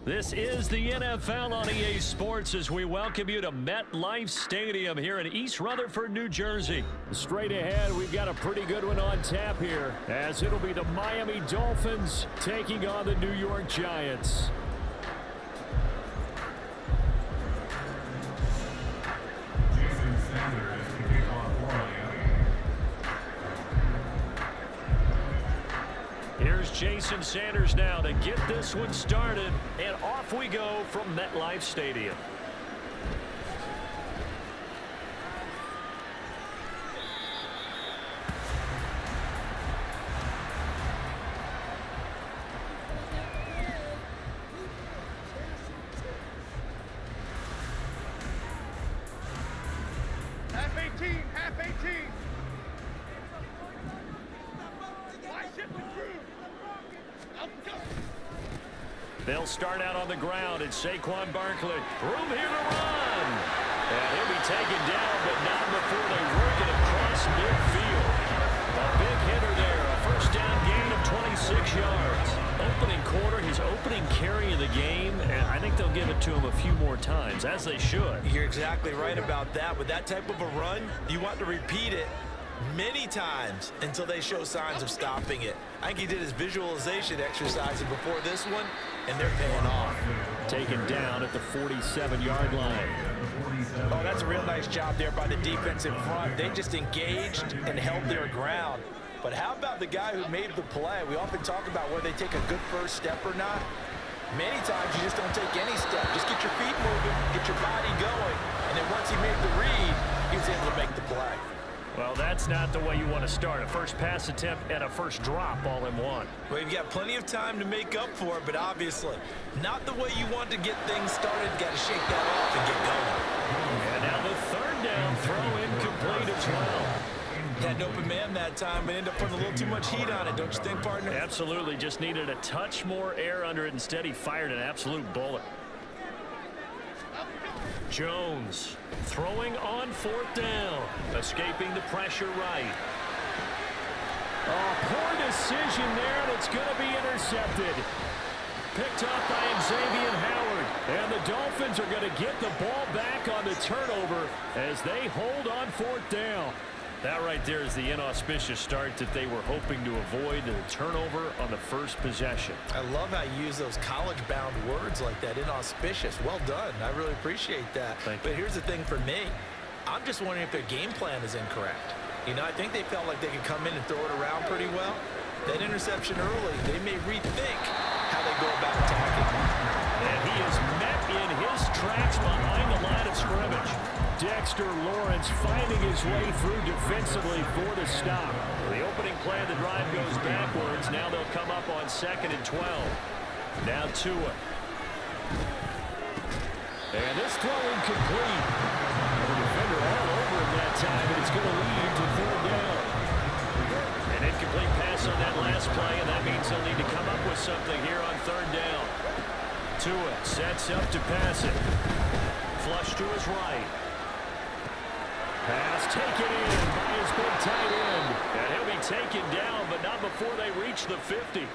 This is the NFL on EA Sports as we welcome you to MetLife Stadium here in East Rutherford, New Jersey. Straight ahead, we've got a pretty good one on tap here, as it'll be the Miami Dolphins taking on the New York Giants. Here's Jason Sanders now to get this one started, and off we go from MetLife Stadium. Half 18, half 18. They'll start out on the ground, and Saquon Barkley. Room here to run. And he'll be taken down, but not before they work it across midfield. A big hitter there, a first down gain of 26 yards. Opening quarter, his opening carry of the game, and I think they'll give it to him a few more times, as they should. You're exactly right about that. With that type of a run, you want to repeat it many times until they show signs of stopping it. I think he did his visualization exercises before this one, and they're paying off. Taken down at the 47-yard line. Oh, that's a real nice job there by the defense in front. They just engaged and held their ground. But how about the guy who made the play? We often talk about whether they take a good first step or not. Many times you just don't take any step. Just get your feet moving, get your body going, and then once he made the read, he was able to make the play. Well, that's not the way you want to start. A first pass attempt and a first drop all in one. Well, you've got plenty of time to make up for it, but obviously not the way you want to get things started. Got to shake that off and get going. And now the third down throw incomplete as well. Had an open man that time, but ended up putting a little too much heat on it, don't you think, partner? Absolutely. Just needed a touch more air under it. Instead, he fired an absolute bullet. Jones throwing on fourth down, escaping the pressure right. Oh, poor decision there, and it's going to be intercepted. Picked up by Xavier Howard, and the Dolphins are going to get the ball back on the turnover as they hold on fourth down. That right there is the inauspicious start that they were hoping to avoid, the turnover on the first possession. I love how you use those college-bound words like that, inauspicious. Well done. I really appreciate that. But here's the thing for me. I'm just wondering if their game plan is incorrect. You know, I think they felt like they could come in and throw it around pretty well. That interception early, they may rethink how they go about attacking. And he is met in his tracks behind the line of scrimmage. Dexter Lawrence finding his way through defensively for the stop. The opening play of the drive goes backwards. Now they'll come up on 2nd and 12. Now Tua. And this throw incomplete. The defender all over him that time, but it's going to lead to third down. An incomplete pass on that last play, and that means they'll need to come up with something here on third down. Tua sets up to pass it. Flush to his right. Pass taken in by his big tight end. And he'll be taken down, but not before they reach the 50.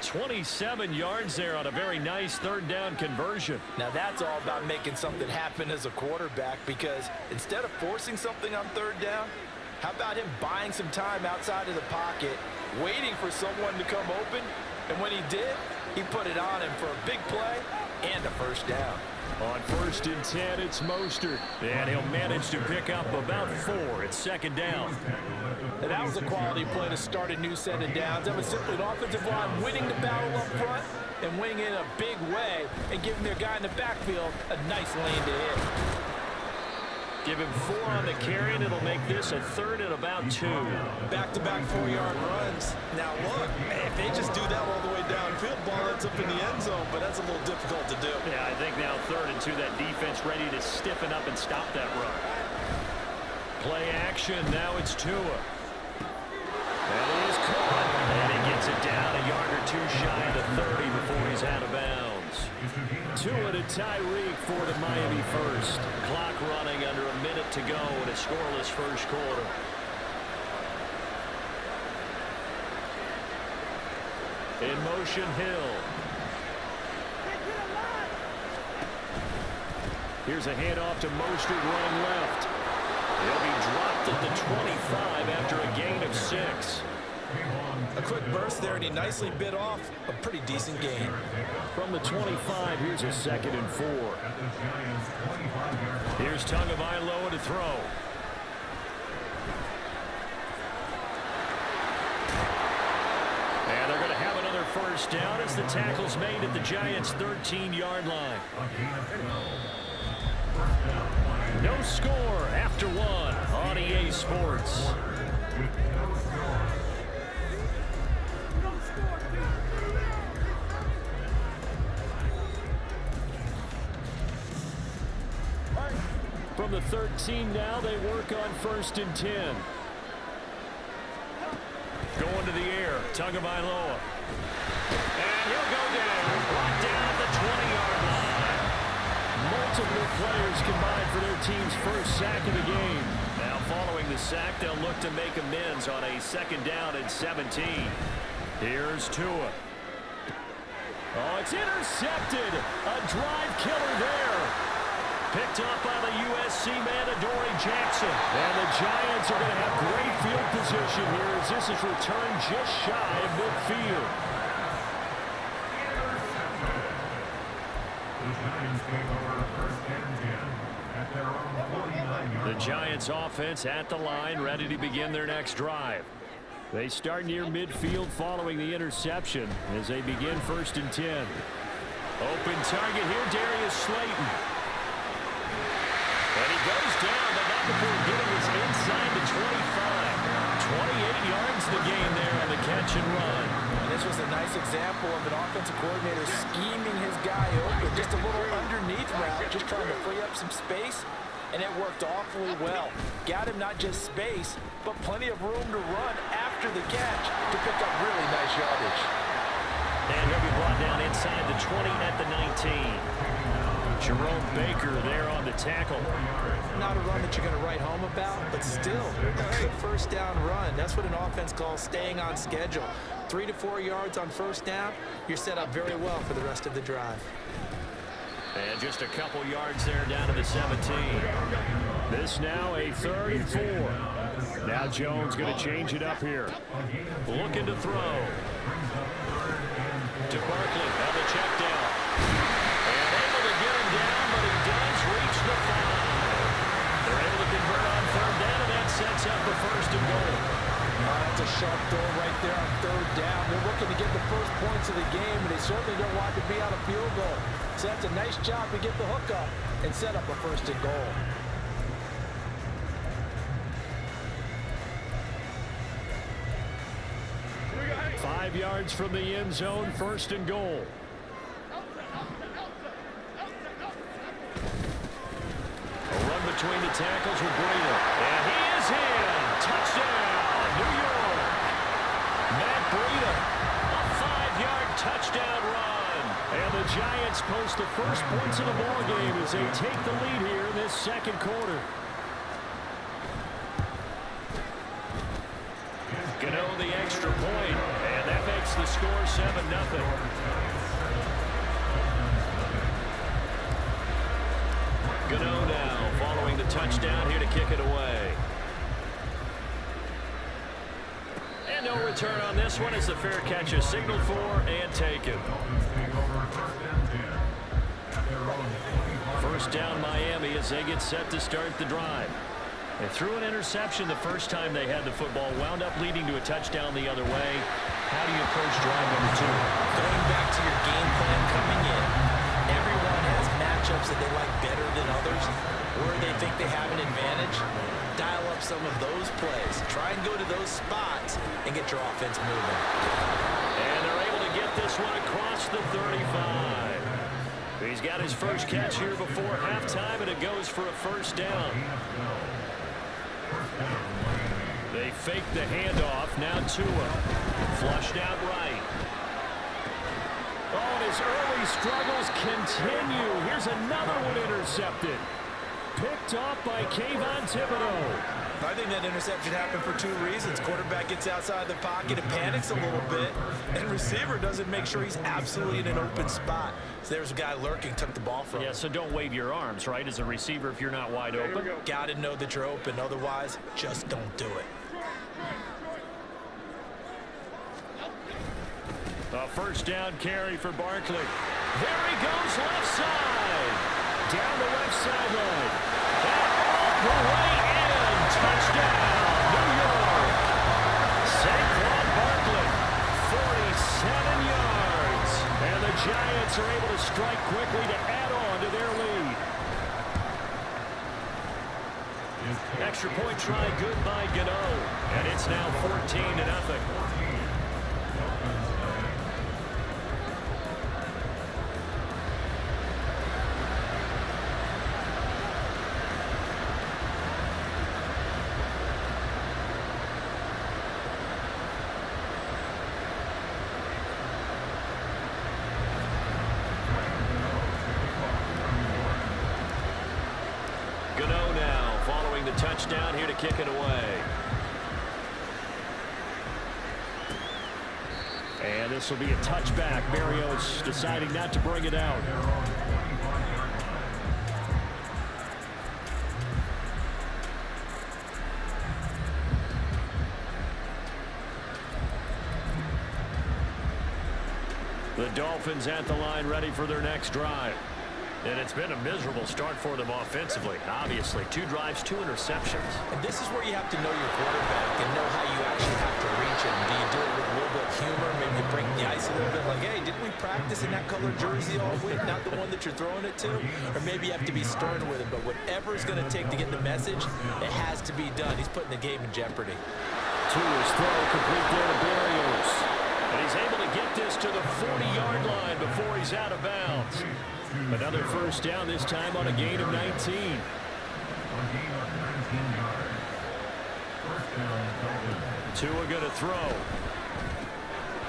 27 yards there on a very nice third down conversion. Now that's all about making something happen as a quarterback, because instead of forcing something on third down, how about him buying some time outside of the pocket, waiting for someone to come open, and when he did, he put it on him for a big play and a first down. On 1st and 10, it's Mostert, and he'll manage to pick up about 4 at 2nd down. And that was a quality play to start a new set of downs. That was simply an offensive line winning the battle up front and winning it in a big way and giving their guy in the backfield a nice lane to hit. Give him 4 on the carry, and it'll make this a 3rd and about 2. Back-to-back 4-yard runs. Now, look, if they just do that all the way downfield, ball ends up in the end zone, but that's a little difficult to do. Yeah, I think now 3rd and 2, that defense ready to stiffen up and stop that run. Play action, now it's Tua. And he is caught, and he gets it down a yard or 2 shy of the 30 before he's out of bounds. Tua to Tyreek for the Miami first. Clock running under a minute to go in a scoreless first quarter. In motion, Hill. Here's a handoff to Mostert running left. He'll be dropped at the 25 after a gain of 6. A quick burst there, and he nicely bit off a pretty decent gain. From the 25, here's a 2nd and 4. Here's Tagovailoa to throw. And they're going to have another first down as the tackle's made at the Giants' 13-yard line. No score after 1 on EA Sports. From the 13 now, they work on 1st and 10. Going to the air, Tagovailoa. And he'll go down, brought down at the 20-yard line. Multiple players combined for their team's first sack of the game. Now following the sack, they'll look to make amends on a 2nd down and 17. Here's Tua. Oh, it's intercepted. A drive killer there. Picked up by the USC man, Adoree Jackson. And the Giants are going to have great field position here as this is returned just shy of midfield. The Giants offense at the line, ready to begin their next drive. They start near midfield following the interception as they begin 1st and 10. Open target here, Darius Slayton. And he goes down, but not before getting us inside the 25. 28 yards the gain there on the catch and run. And this was a nice example of an offensive coordinator scheming his guy open. Just a little underneath route, just trying to free up some space, and it worked awfully well. Got him not just space, but plenty of room to run after the catch to pick up really nice yardage. And he'll be brought down inside the 20 at the 19. Jerome Baker there on the tackle. Not a run that you're going to write home about, but still a good 1st down run. That's what an offense calls staying on schedule. 3 to 4 yards on 1st down, you're set up very well for the rest of the drive. And just a couple yards there down to the 17. This now a 3rd and 4. Now Jones going to change it up here. Looking to throw. To Barkley on the check down. And able to get him down, but he does reach the 5. They're able to convert on 3rd down, and that sets up the 1st and goal. That's a sharp throw right there on 3rd down. They're looking to get the first points of the game, and they certainly don't want to be out of field goal. So that's a nice job to get the hook up and set up a 1st and goal. Five yards from the end zone, 1st and goal. A run between the tackles with Breida. And he is in. Touchdown, New York. Matt Breida, a 5-yard touchdown run. And the Giants post the first points of the ball game as they take the lead here in this 2nd quarter. Gano the extra point, and that makes the score 7-0. Gano now following the touchdown here to kick it away. And no return on this one as the fair catch is signaled for and taken. 1st down Miami as they get set to start the drive. They threw an interception the first time they had the football, wound up leading to a touchdown the other way. How do you approach drive number 2? Going back to your game plan coming in, everyone has matchups that they like better than others, where they think they have an advantage. Dial up some of those plays. Try and go to those spots and get your offense moving. And they're able to get this one across the 35. He's got his first catch here before halftime, and it goes for a 1st down. They fake the handoff. Now Tua. Flushed out right. Oh, and his early struggles continue. Here's another one intercepted. Picked off by Kayvon Thibodeau. I think that interception happened for two reasons. Quarterback gets outside the pocket and panics a little bit, and receiver doesn't make sure he's absolutely in an open spot. So there's a guy lurking, took the ball from him. Yeah, so don't wave your arms, right, as a receiver if you're not wide open. Got to know that you're open. Otherwise, just don't do it. A first down carry for Barkley. There he goes, left side. Down the left sideline. And all the way in. Touchdown, New York. Saquon Barkley, 47 yards. And the Giants are able to strike quickly to add on to their lead. Extra point try good by Gano. And it's now 14-0. Gano now following the touchdown here to kick it away. And this will be a touchback. Berrios deciding not to bring it out. The Dolphins at the line ready for their next drive. And it's been a miserable start for them offensively. Obviously, 2 drives, 2 interceptions. And this is where you have to know your quarterback and know how you actually have to reach him. Do you do it with a little bit of humor, maybe break the ice a little bit, like, hey, didn't we practice in that color jersey all week, not the one that you're throwing it to? Or maybe you have to be stern with him, but whatever it's going to take to get the message, it has to be done. He's putting the game in jeopardy. To his throw, complete there to Berrios. And he's able to get this to the 40-yard line before he's out of bounds. Another first down, this time on a gain of 19. Tua going to throw.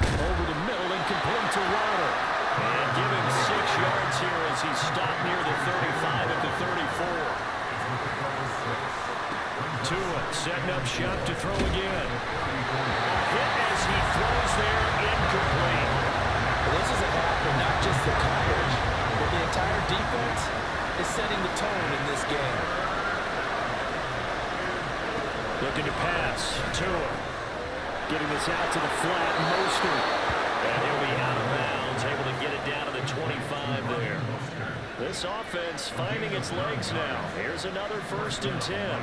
Over the middle and complete to Water. And give him 6 yards here as he stopped near the 35 at the 34. Tua setting up shop to throw again. A hit as he throws there, incomplete. Well, this is a half, but not just the coverage. But the entire defense is setting the tone in this game. Looking to pass. Tua getting this out to the flat. Mostert. And he'll be out of bounds. Able to get it down to the 25 there. This offense finding its legs now. Here's another 1st and 10.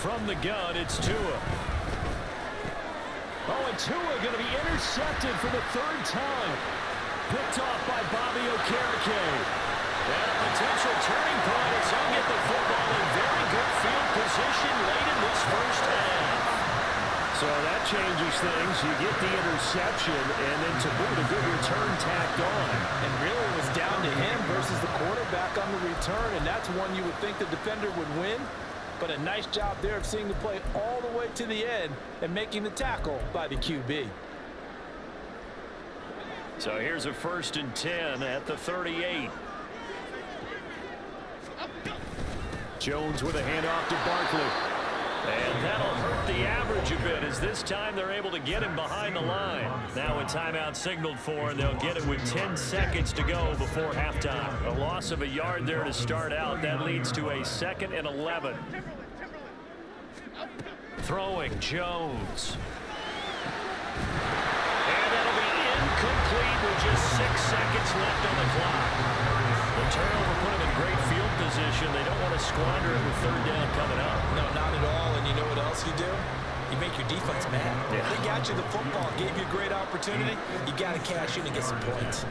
From the gun, it's Tua. Oh, and Tua going to be intercepted for the 3rd time. Picked off by Bobby Okereke. And a potential turning point as he'll get the football in very good field position late in this first half. So that changes things. You get the interception, and then to boot, a good return tacked on. And really it was down to him versus the quarterback on the return, and that's one you would think the defender would win. But a nice job there of seeing the play all the way to the end and making the tackle by the QB. So here's a 1st and 10 at the 38. Jones with a handoff to Barkley. And that'll hurt the average a bit as this time they're able to get him behind the line. Now a timeout signaled for, and they'll get it with 10 seconds to go before halftime. A loss of a yard there to start out. That leads to a 2nd and 11. Throwing Jones. And that'll be incomplete with just 6 seconds left on the clock. The turnover put him in great field position. They don't want to squander it with 3rd down coming up. No, not at all. And you know what else you do? You make your defense mad. Yeah. They got you the football, gave you a great opportunity. You got to cash in and get some points.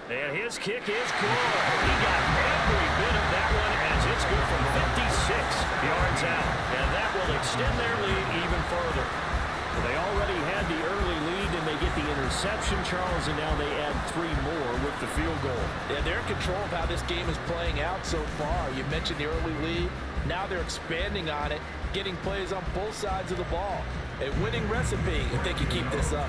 And his kick is good. He got every bit of that one as it's good from 56 yards out. And that will extend their lead even further. They already had the early lead, and they get the interception, Charles, and now they add 3 more with the field goal. Yeah, they're in control of how this game is playing out so far. You mentioned the early lead. Now they're expanding on it, getting plays on both sides of the ball. A winning recipe if they can keep this up.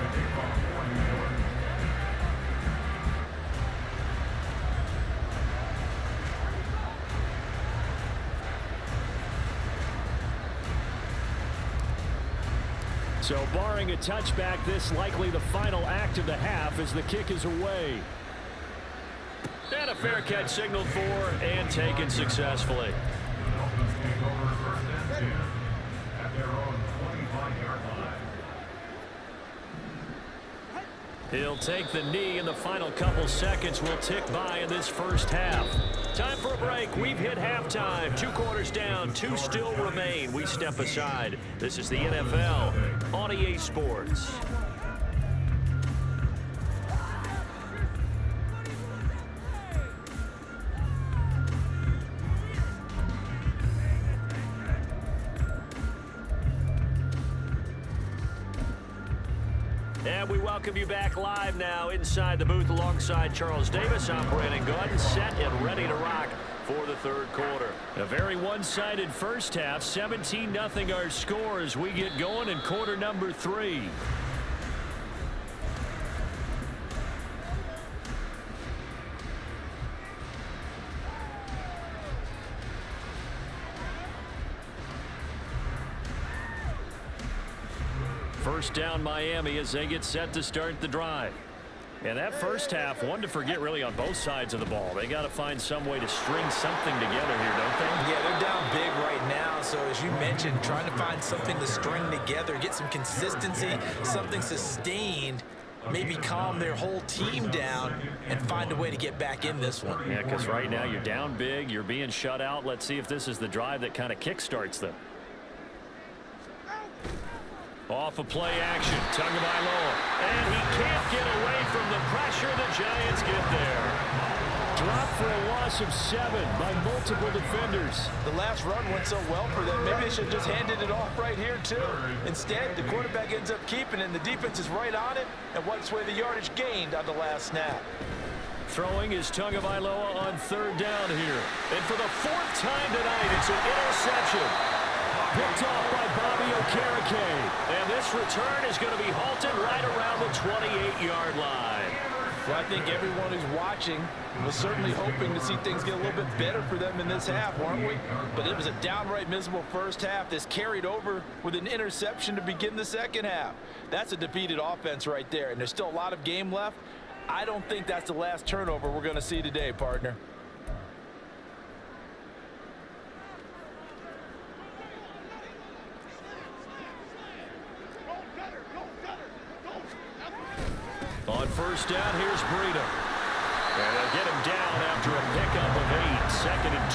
So barring a touchback, this likely the final act of the half as the kick is away. And a fair catch signaled for and taken successfully. He'll take the knee, and the final couple seconds will tick by in this first half. Time for a break. We've hit halftime. 2 quarters down, 2 still remain. We step aside. This is the NFL on EA Sports. And we welcome you back live now inside the booth alongside Charles Davis. I'm Brandon Gordon, set and ready to rock for the third quarter. A very one-sided first half, 17-0 our score as we get going in quarter number 3. First down Miami as they get set to start the drive. And that first half, one to forget really on both sides of the ball. They got to find some way to string something together here, don't they? Yeah, they're down big right now. So as you mentioned, trying to find something to string together, get some consistency, something sustained, maybe calm their whole team down and find a way to get back in this one. Yeah, because right now you're down big, you're being shut out. Let's see if this is the drive that kind of kickstarts them. Off of play action, Tagovailoa, and he can't get away from the pressure. The Giants get there. Dropped for a loss of 7 by multiple defenders. The last run went so well for them. Maybe they should have just handed it off right here, too. Instead, the quarterback ends up keeping it, and the defense is right on it and wipes away the yardage gained on the last snap. Throwing is Tagovailoa on third down here. And for the 4th time tonight, it's an interception. Picked off by Bobby Okereke. And this return is going to be halted right around the 28-yard line. Well, I think everyone who's watching was certainly hoping to see things get a little bit better for them in this half, weren't we? But it was a downright miserable first half. This carried over with an interception to begin the second half. That's a defeated offense right there, and there's still a lot of game left. I don't think that's the last turnover we're going to see today, partner. On first down, here's Breida. And they'll get him down after a pickup of 8, 2nd and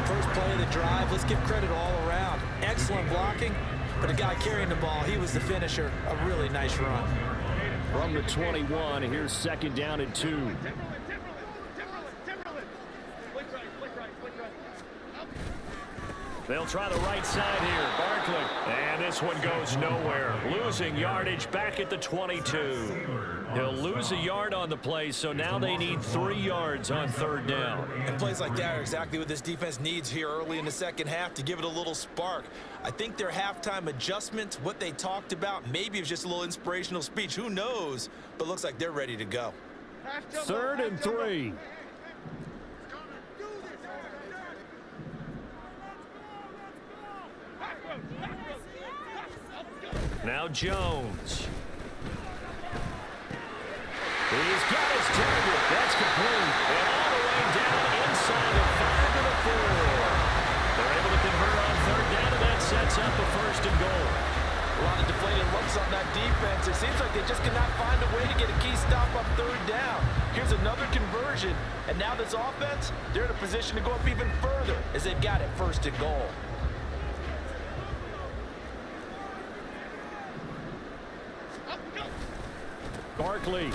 2. First play of the drive, let's give credit all around. Excellent blocking, but the guy carrying the ball, he was the finisher. A really nice run. From the 21, here's 2nd down and 2. They'll try the right side here. Barkley. And this one goes nowhere. Losing yardage back at the 22. He'll lose a yard on the play, so now they need 3 yards on third down. And plays like that are exactly what this defense needs here early in the second half to give it a little spark. I think their halftime adjustments, what they talked about, maybe it was just a little inspirational speech. Who knows? But looks like they're ready to go. 3rd and 3. Now Jones. He's got his target. That's complete. And all the way down inside the 5 to the 4. They're able to convert on third down, and that sets up the 1st and goal. A lot of deflated looks on that defense. It seems like they just cannot find a way to get a key stop on third down. Here's another conversion, and now this offense, they're in a position to go up even further as they've got it 1st and goal. Barkley.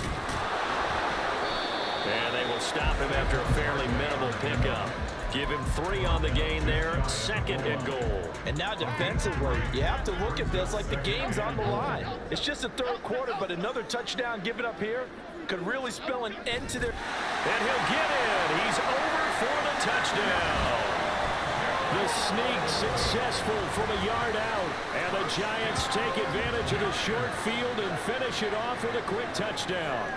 And they will stop him after a fairly minimal pickup. Give him 3 on the gain there, 2nd and goal. And now defensively, you have to look at this like the game's on the line. It's just the 3rd quarter, but another touchdown given up here could really spell an end to their... And he'll get in. He's over for the touchdown. The sneak successful from a yard out. And the Giants take advantage of the short field and finish it off with a quick touchdown.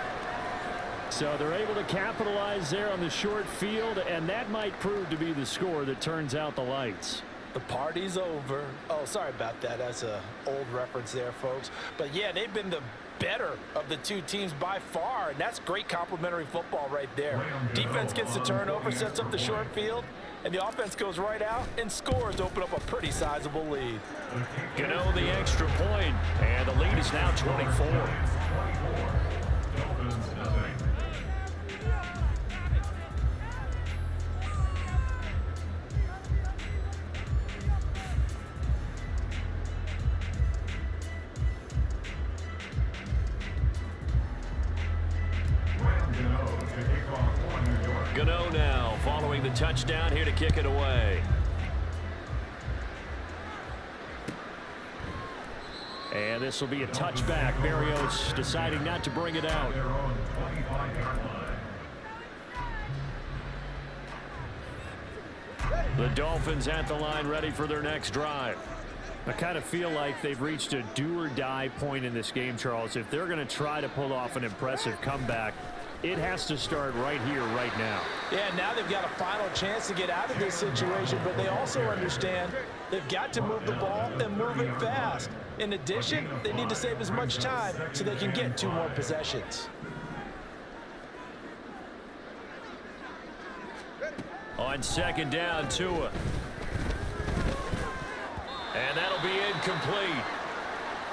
So they're able to capitalize there on the short field, and that might prove to be the score that turns out the lights. The party's over. Oh, sorry about that. That's an old reference there, folks. But, yeah, they've been the better of the two teams by far, and that's great complementary football right there. Defense gets the turnover, sets up the short field, and the offense goes right out and scores to open up a pretty sizable lead. Gano the extra point, and the lead is now 24. Gano now following the touchdown here to kick it away. And this will be a touchback. Barrios deciding not to bring it out. The Dolphins at the line ready for their next drive. I kind of feel like they've reached a do-or-die point in this game, Charles. If they're going to try to pull off an impressive comeback, it has to start right here, right now. Yeah, now they've got a final chance to get out of this situation, but they also understand they've got to move the ball and move it fast. In addition, they need to save as much time so they can get 2 more possessions. On second down, Tua. And that'll be incomplete.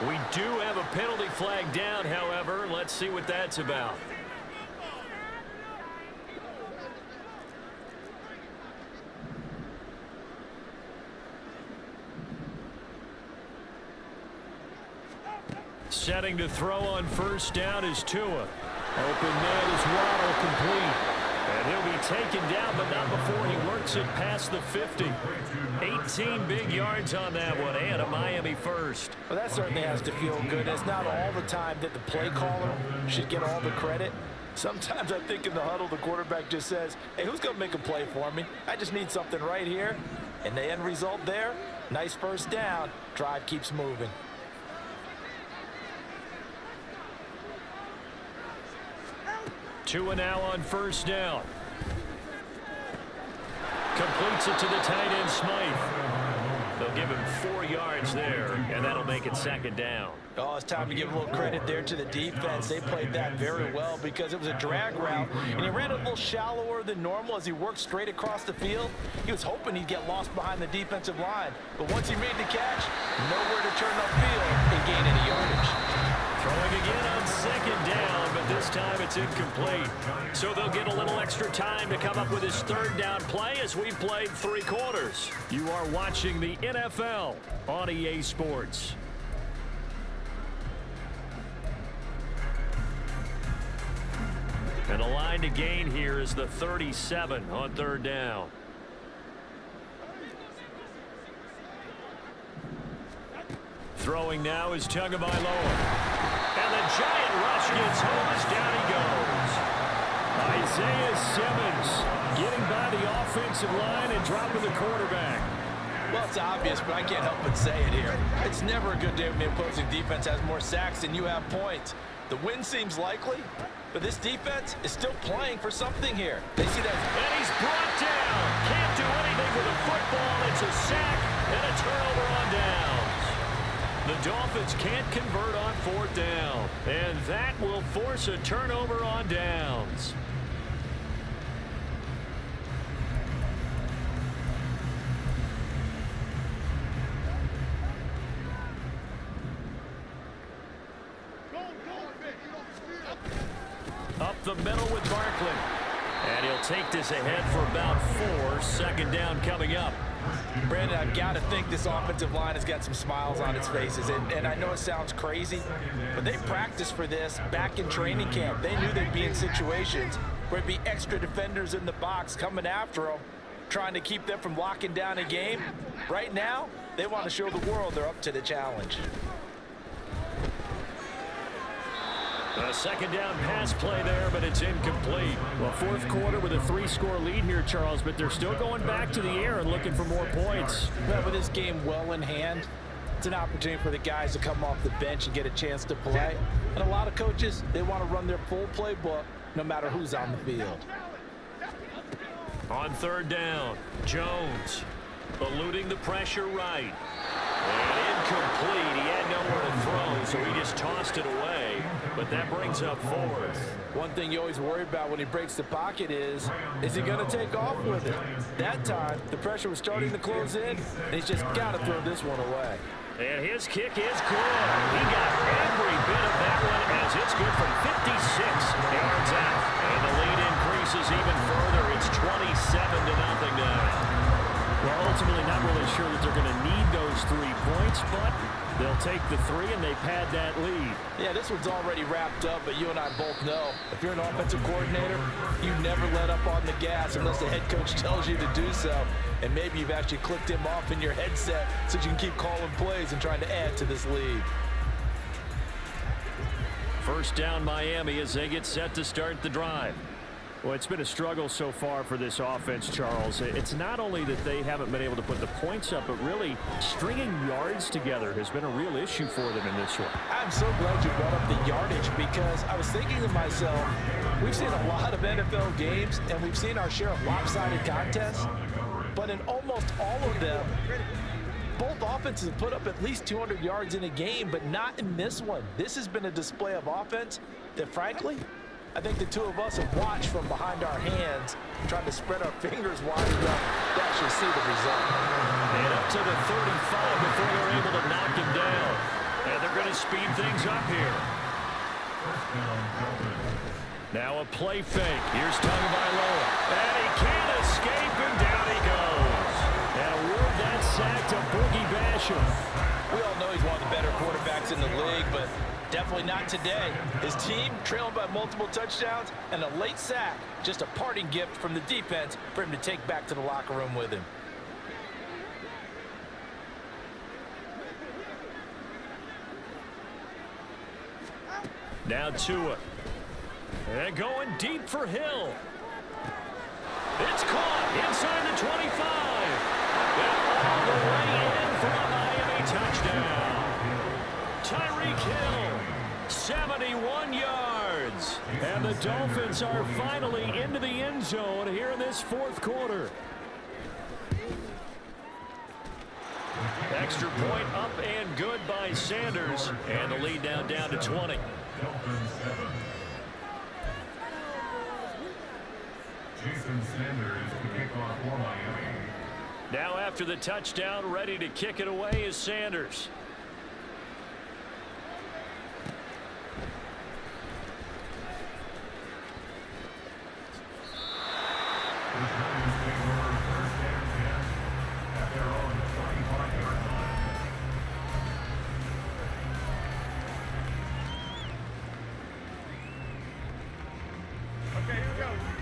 We do have a penalty flag down, however. Let's see what that's about. Setting to throw on first down is Tua. Open man is Waddle, complete. And he'll be taken down, but not before he works it past the 50. 18 big yards on that one, and a Miami first. Well, that certainly has to feel good. It's not all the time that the play caller should get all the credit. Sometimes I think in the huddle, the quarterback just says, hey, who's going to make a play for me? I just need something right here. And the end result there, nice first down. Drive keeps moving. Tua now on first down. Completes it to the tight end, Smythe. They'll give him 4 yards there, and that'll make it second down. Oh, it's time to give a little credit there to the defense. They played that very well because it was a drag route, and he ran a little shallower than normal as he worked straight across the field. He was hoping he'd get lost behind the defensive line, but once he made the catch, nowhere to turn upfield and gain any yardage. Throwing again on second down, but this time it's incomplete. So they'll get a little extra time to come up with his third down play as we've played 3 quarters. You are watching the NFL on EA Sports. And the line to gain here is the 37 on third down. Throwing now is Tagovailoa. And the giant rush gets home as down he goes. Isaiah Simmons getting by the offensive line and dropping the quarterback. Well, it's obvious, but I can't help but say it here. It's never a good day when the opposing defense has more sacks than you have points. The win seems likely, but this defense is still playing for something here. They see that. And he's brought down. Can't do anything with a football. It's a sack and a turnover on downs. The Dolphins can't convert on fourth down, and that will force a turnover on downs. Up the middle with Barkley. And he'll take this ahead for about 4. Second down coming up. Brandon, I've got to think this offensive line has got some smiles on its faces. And I know it sounds crazy, but they practiced for this back in training camp. They knew they'd be in situations where it'd be extra defenders in the box coming after them, trying to keep them from locking down a game. Right now, they want to show the world they're up to the challenge. A second down pass play there, but it's incomplete. Well, fourth quarter with a 3-score lead here, Charles, but they're still going back to the air and looking for more points. Well, with this game well in hand, it's an opportunity for the guys to come off the bench and get a chance to play. And a lot of coaches, they want to run their full playbook no matter who's on the field. On third down, Jones. Eluding the pressure right. And incomplete. He had nowhere to throw, so he just tossed it away. But that brings up fourth. One thing you always worry about when he breaks the pocket is he going to take off with it? That time, the pressure was starting to close in, and he's just got to throw this one away. And his kick is good. He got every bit of that one as it's good from 56 yards out. And the lead increases even further. It's 27-0 now. Well, ultimately not really sure that they're going to need those 3 points, but they'll take the 3 and they pad that lead. Yeah, this one's already wrapped up, but you and I both know if you're an offensive coordinator, you never let up on the gas unless the head coach tells you to do so. And maybe you've actually clicked him off in your headset so you can keep calling plays and trying to add to this lead. First down Miami as they get set to start the drive. Well, it's been a struggle so far for this offense, Charles. It's not only that they haven't been able to put the points up, but really stringing yards together has been a real issue for them in this one. I'm so glad you brought up the yardage because I was thinking to myself, we've seen a lot of NFL games and we've seen our share of lopsided contests, but in almost all of them, both offenses have put up at least 200 yards in a game, but not in this one. This has been a display of offense that, frankly, I think the two of us have watched from behind our hands, trying to spread our fingers wide enough to actually see the result. And up to the 35 before they're able to knock him down. And they're going to speed things up here. Now a play fake. Here's Tagovailoa. And he can't escape, and down he goes. And award that sack to Boogie Basham. We all know he's one of the better quarterbacks in the league, but definitely not today. His team trailing by multiple touchdowns and a late sack. Just a parting gift from the defense for him to take back to the locker room with him. Now Tua. And going deep for Hill. It's caught inside the 25. And all the way in for a Miami touchdown. Tyreek Hill, 71 yards. And the Dolphins are finally into the end zone here in this fourth quarter. Extra point up and good by Sanders. And the lead now down to 20. Now after the touchdown, ready to kick it away is Sanders.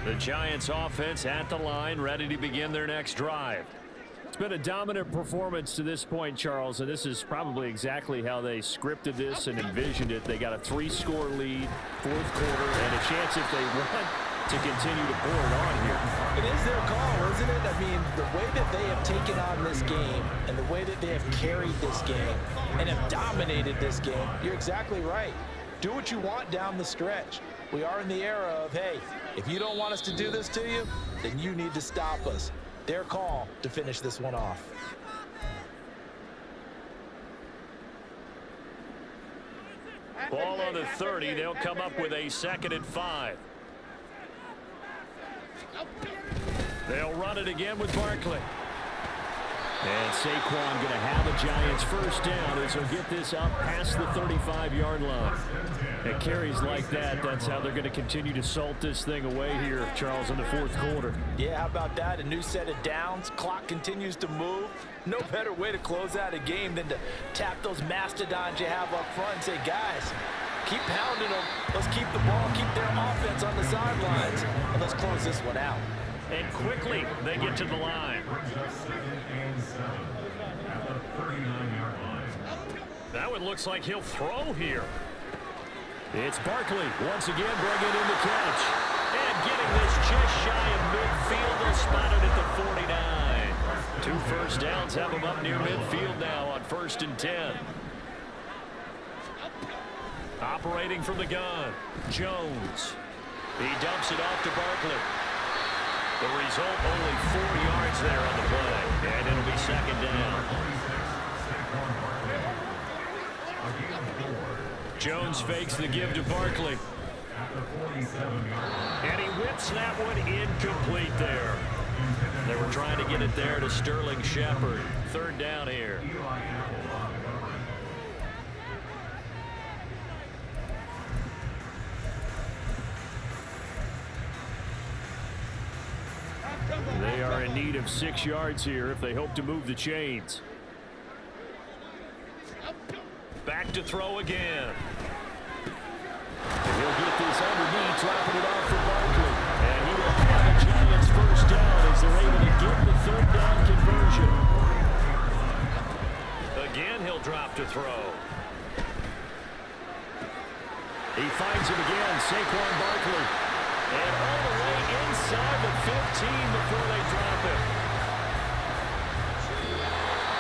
The Giants offense at the line, ready to begin their next drive. It's been a dominant performance to this point, Charles, and this is probably exactly how they scripted this and envisioned it. They got a 3-score lead, fourth quarter, and a chance if they want to continue to pour it on here. It is their call, isn't it? I mean, the way that they have taken on this game and the way that they have carried this game and have dominated this game, you're exactly right. Do what you want down the stretch. We are in the era of, hey, if you don't want us to do this to you, then you need to stop us. Their call to finish this one off. Ball on the 30. They'll come up with a 2nd and 5. They'll run it again with Barkley. And Saquon going to have a Giants first down as he'll get this up past the 35-yard line. And carries like that, that's how they're going to continue to salt this thing away here, Charles, in the fourth quarter. Yeah, how about that? A new set of downs. Clock continues to move. No better way to close out a game than to tap those mastodons you have up front and say, guys, keep pounding them. Let's keep the ball, keep their offense on the sidelines, and let's close this one out. And quickly, they get to the line. That one looks like he'll throw here. It's Barkley once again bringing in the catch. And getting this just shy of midfield. They'll spot it at the 49. 2 first downs have him up near midfield now on 1st and 10. Operating from the gun, Jones. He dumps it off to Barkley. The result, only 4 yards there on the play. And it'll be second down. Jones fakes the give to Barkley. And he whips that one incomplete there. They were trying to get it there to Sterling Shepard. Third down here. They are in need of 6 yards here if they hope to move the chains. Back to throw again. And he'll get this underneath, dropping it off for Barkley. And he will have the Giants first down as they're able to get the third down conversion. Again, he'll drop to throw. He finds him again, Saquon Barkley. And all the way inside the 15 before they drop him.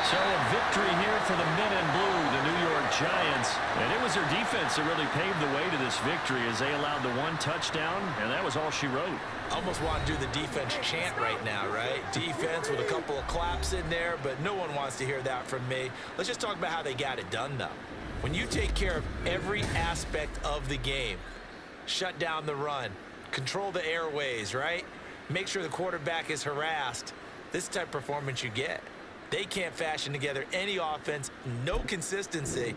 So a victory here for the men in blue, the New York Giants. And it was their defense that really paved the way to this victory as they allowed the 1 touchdown, and that was all she wrote. Almost want to do the defense chant right now, right? Defense with a couple of claps in there, but no one wants to hear that from me. Let's just talk about how they got it done, though. When you take care of every aspect of the game, shut down the run, control the airways, right? Make sure the quarterback is harassed. This type of performance you get. They can't fashion together any offense, no consistency.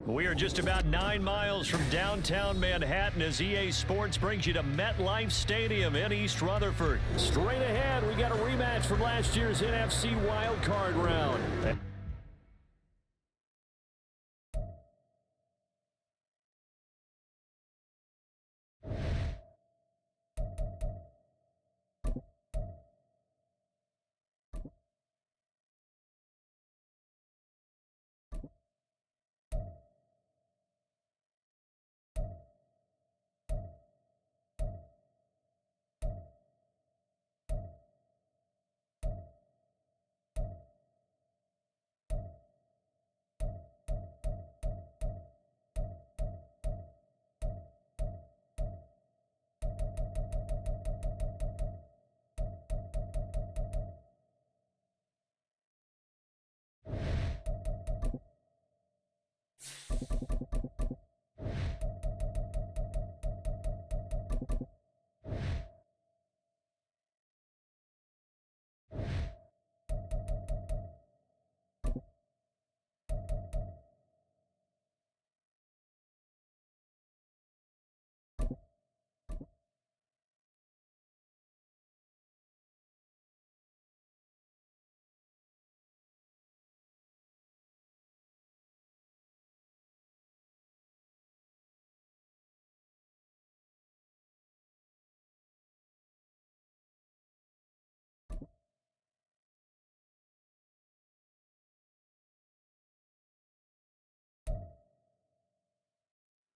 We are just about 9 miles from downtown Manhattan as EA Sports brings you to MetLife Stadium in East Rutherford. Straight ahead, we got a rematch from last year's NFC wildcard round.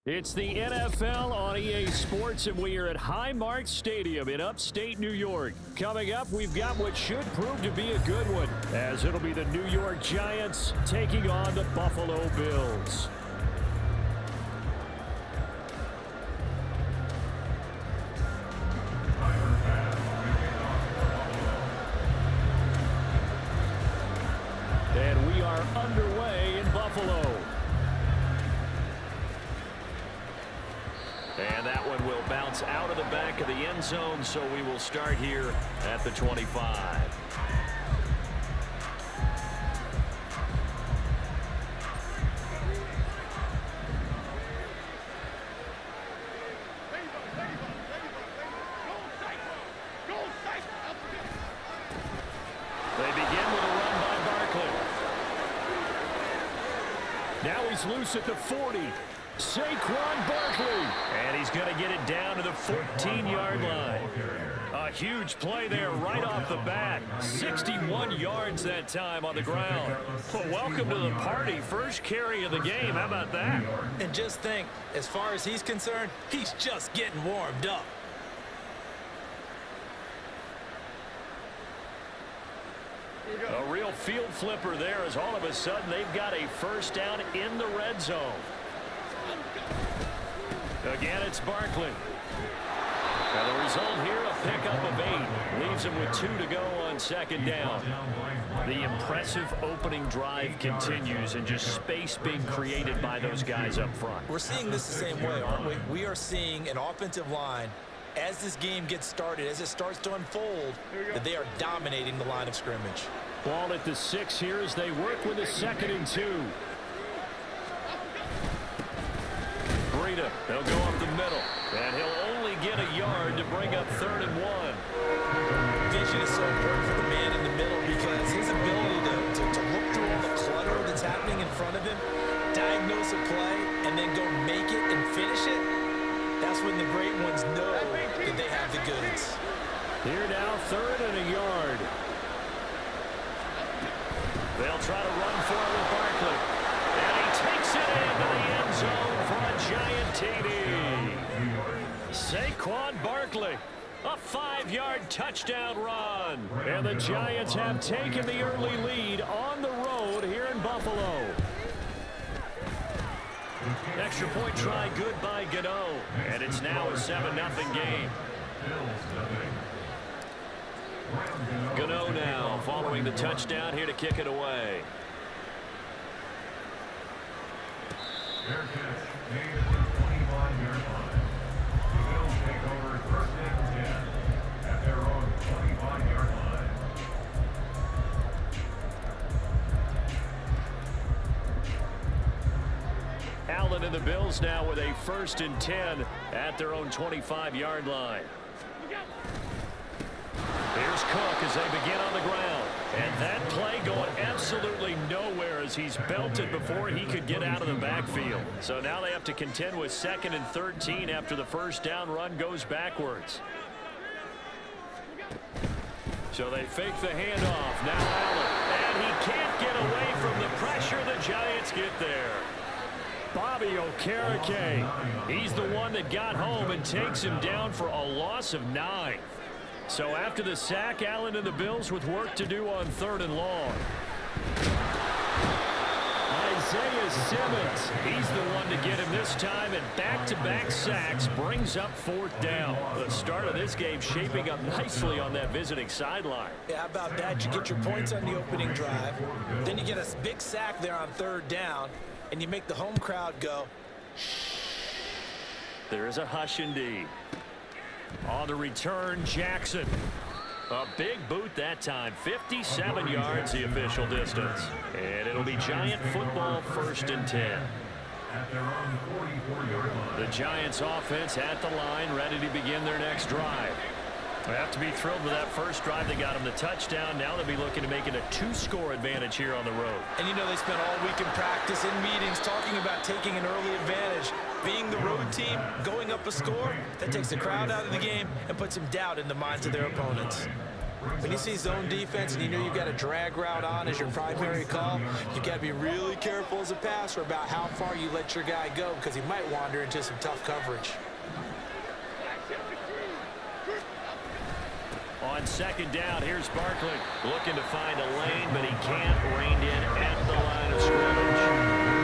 It's the NFL on EA Sports, and we are at Highmark Stadium in upstate New York. Coming up, we've got what should prove to be a good one, as it'll be the New York Giants taking on the Buffalo Bills. And we are underway in Buffalo. And that one will bounce out of the back of the end zone, so we will start here at the 25. They begin with a run by Barkley. Now he's loose at the 40. Saquon Barkley, and he's going to get it down to the 14-yard line. A huge play there right off the bat. 61 yards that time on the ground. Well, welcome to the party. First carry of the game. How about that? And just think, as far as he's concerned, he's just getting warmed up. A real field flipper there as all of a sudden they've got a first down in the red zone. Again, it's Barkley. And the result here, a pickup of 8. Leaves him with 2 to go on second down. The impressive opening drive continues, and just space being created by those guys up front. We're seeing this the same way, aren't we? We are seeing an offensive line, as this game gets started, as it starts to unfold, that they are dominating the line of scrimmage. Ball at the 6 here as they work with a 2nd and 2. They'll go up the middle, and he'll only get a yard to bring up 3rd and 1. Vision is so important for the man in the middle because his ability to look through all the clutter that's happening in front of him, diagnose a play, and then go make it and finish it, that's when the great ones know that they have the goods. Here now, 3rd and a yard. They'll try to run for it with Barkley. And he takes it into the end zone for a giant TD. Saquon Barkley, a 5-yard touchdown run. And the Giants have taken the early lead on the road here in Buffalo. Extra point try good by Gano. And it's now a 7-0 game. Gano now following the touchdown here to kick it away. Their catch made at the 25-yard line. The Bills take over 1st and 10 at their own 25-yard line. and the Bills now with a 1st and 10 at their own 25-yard line. Here's Cook as they begin on the ground. And that play going absolutely nowhere as he's belted before he could get out of the backfield. So now they have to contend with 2nd and 13 after the first down run goes backwards. So they fake the handoff. Now Allen. And he can't get away from the pressure. The Giants get there. Bobby Okereke. He's the one that got home and takes him down for a loss of 9. So after the sack, Allen and the Bills with work to do on 3rd and long. Isaiah Simmons, he's the one to get him this time, and back-to-back sacks brings up 4th down. The start of this game shaping up nicely on that visiting sideline. Yeah, how about that? You get your points on the opening drive, then you get a big sack there on 3rd down, and you make the home crowd go. There is a hush indeed. On the return, Jackson. A big boot that time. 57 yards the official distance. And it'll be Giant football 1st and 10. At their own 44-yard line. The Giants offense at the line, ready to begin their next drive. They have to be thrilled with that first drive. They got them the touchdown. Now they'll be looking to make it a 2-score advantage here on the road. And you know they spent all week in practice, in meetings, talking about taking an early advantage. Being the road team, going up a score, that takes the crowd out of the game and puts some doubt in the minds of their opponents. When you see zone defense and you know you've got a drag route on as your primary call, you've got to be really careful as a passer about how far you let your guy go because he might wander into some tough coverage. On 2nd down, here's Barkley looking to find a lane, but he can't. Reined in at the line of scrimmage.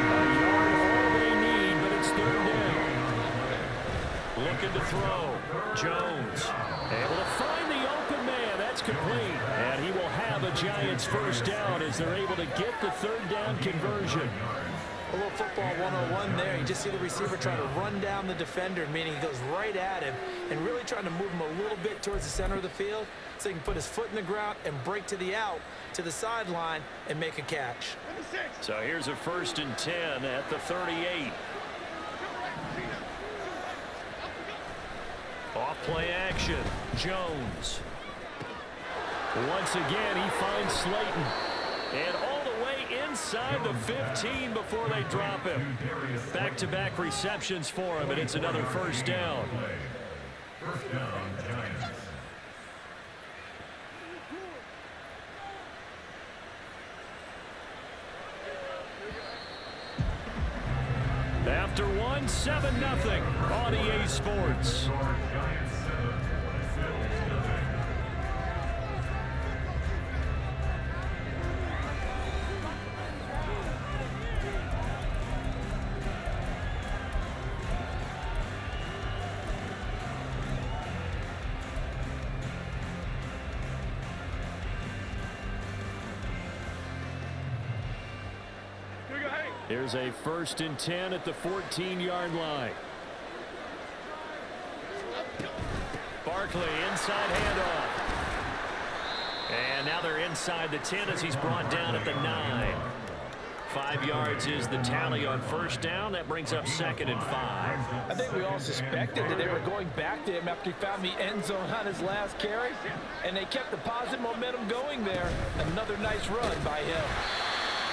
A yard all they need, but it's 3rd down. Looking to throw. Jones able to find the open man. That's complete. And he will have a Giants 1st down as they're able to get the 3rd down conversion. A little football 101 there. You just see the receiver trying to run down the defender, meaning he goes right at him and really trying to move him a little bit towards the center of the field so he can put his foot in the ground and break to the out, to the sideline, and make a catch. So here's a 1st and 10 at the 38. Off play action. Jones. Once again, he finds Slayton. And all the way inside the 15 before they drop him. Back-to-back receptions for him, and it's another 1st down. 1st down, Giants. After one, 7-0 on EA Sports. Here's a 1st and 10 at the 14-yard line. Barkley inside handoff. And now they're inside the 10 as he's brought down at the 9. 5 yards is the tally on 1st down. That brings up 2nd and 5. I think we all suspected that they were going back to him after he found the end zone on his last carry, and they kept the positive momentum going there. Another nice run by him.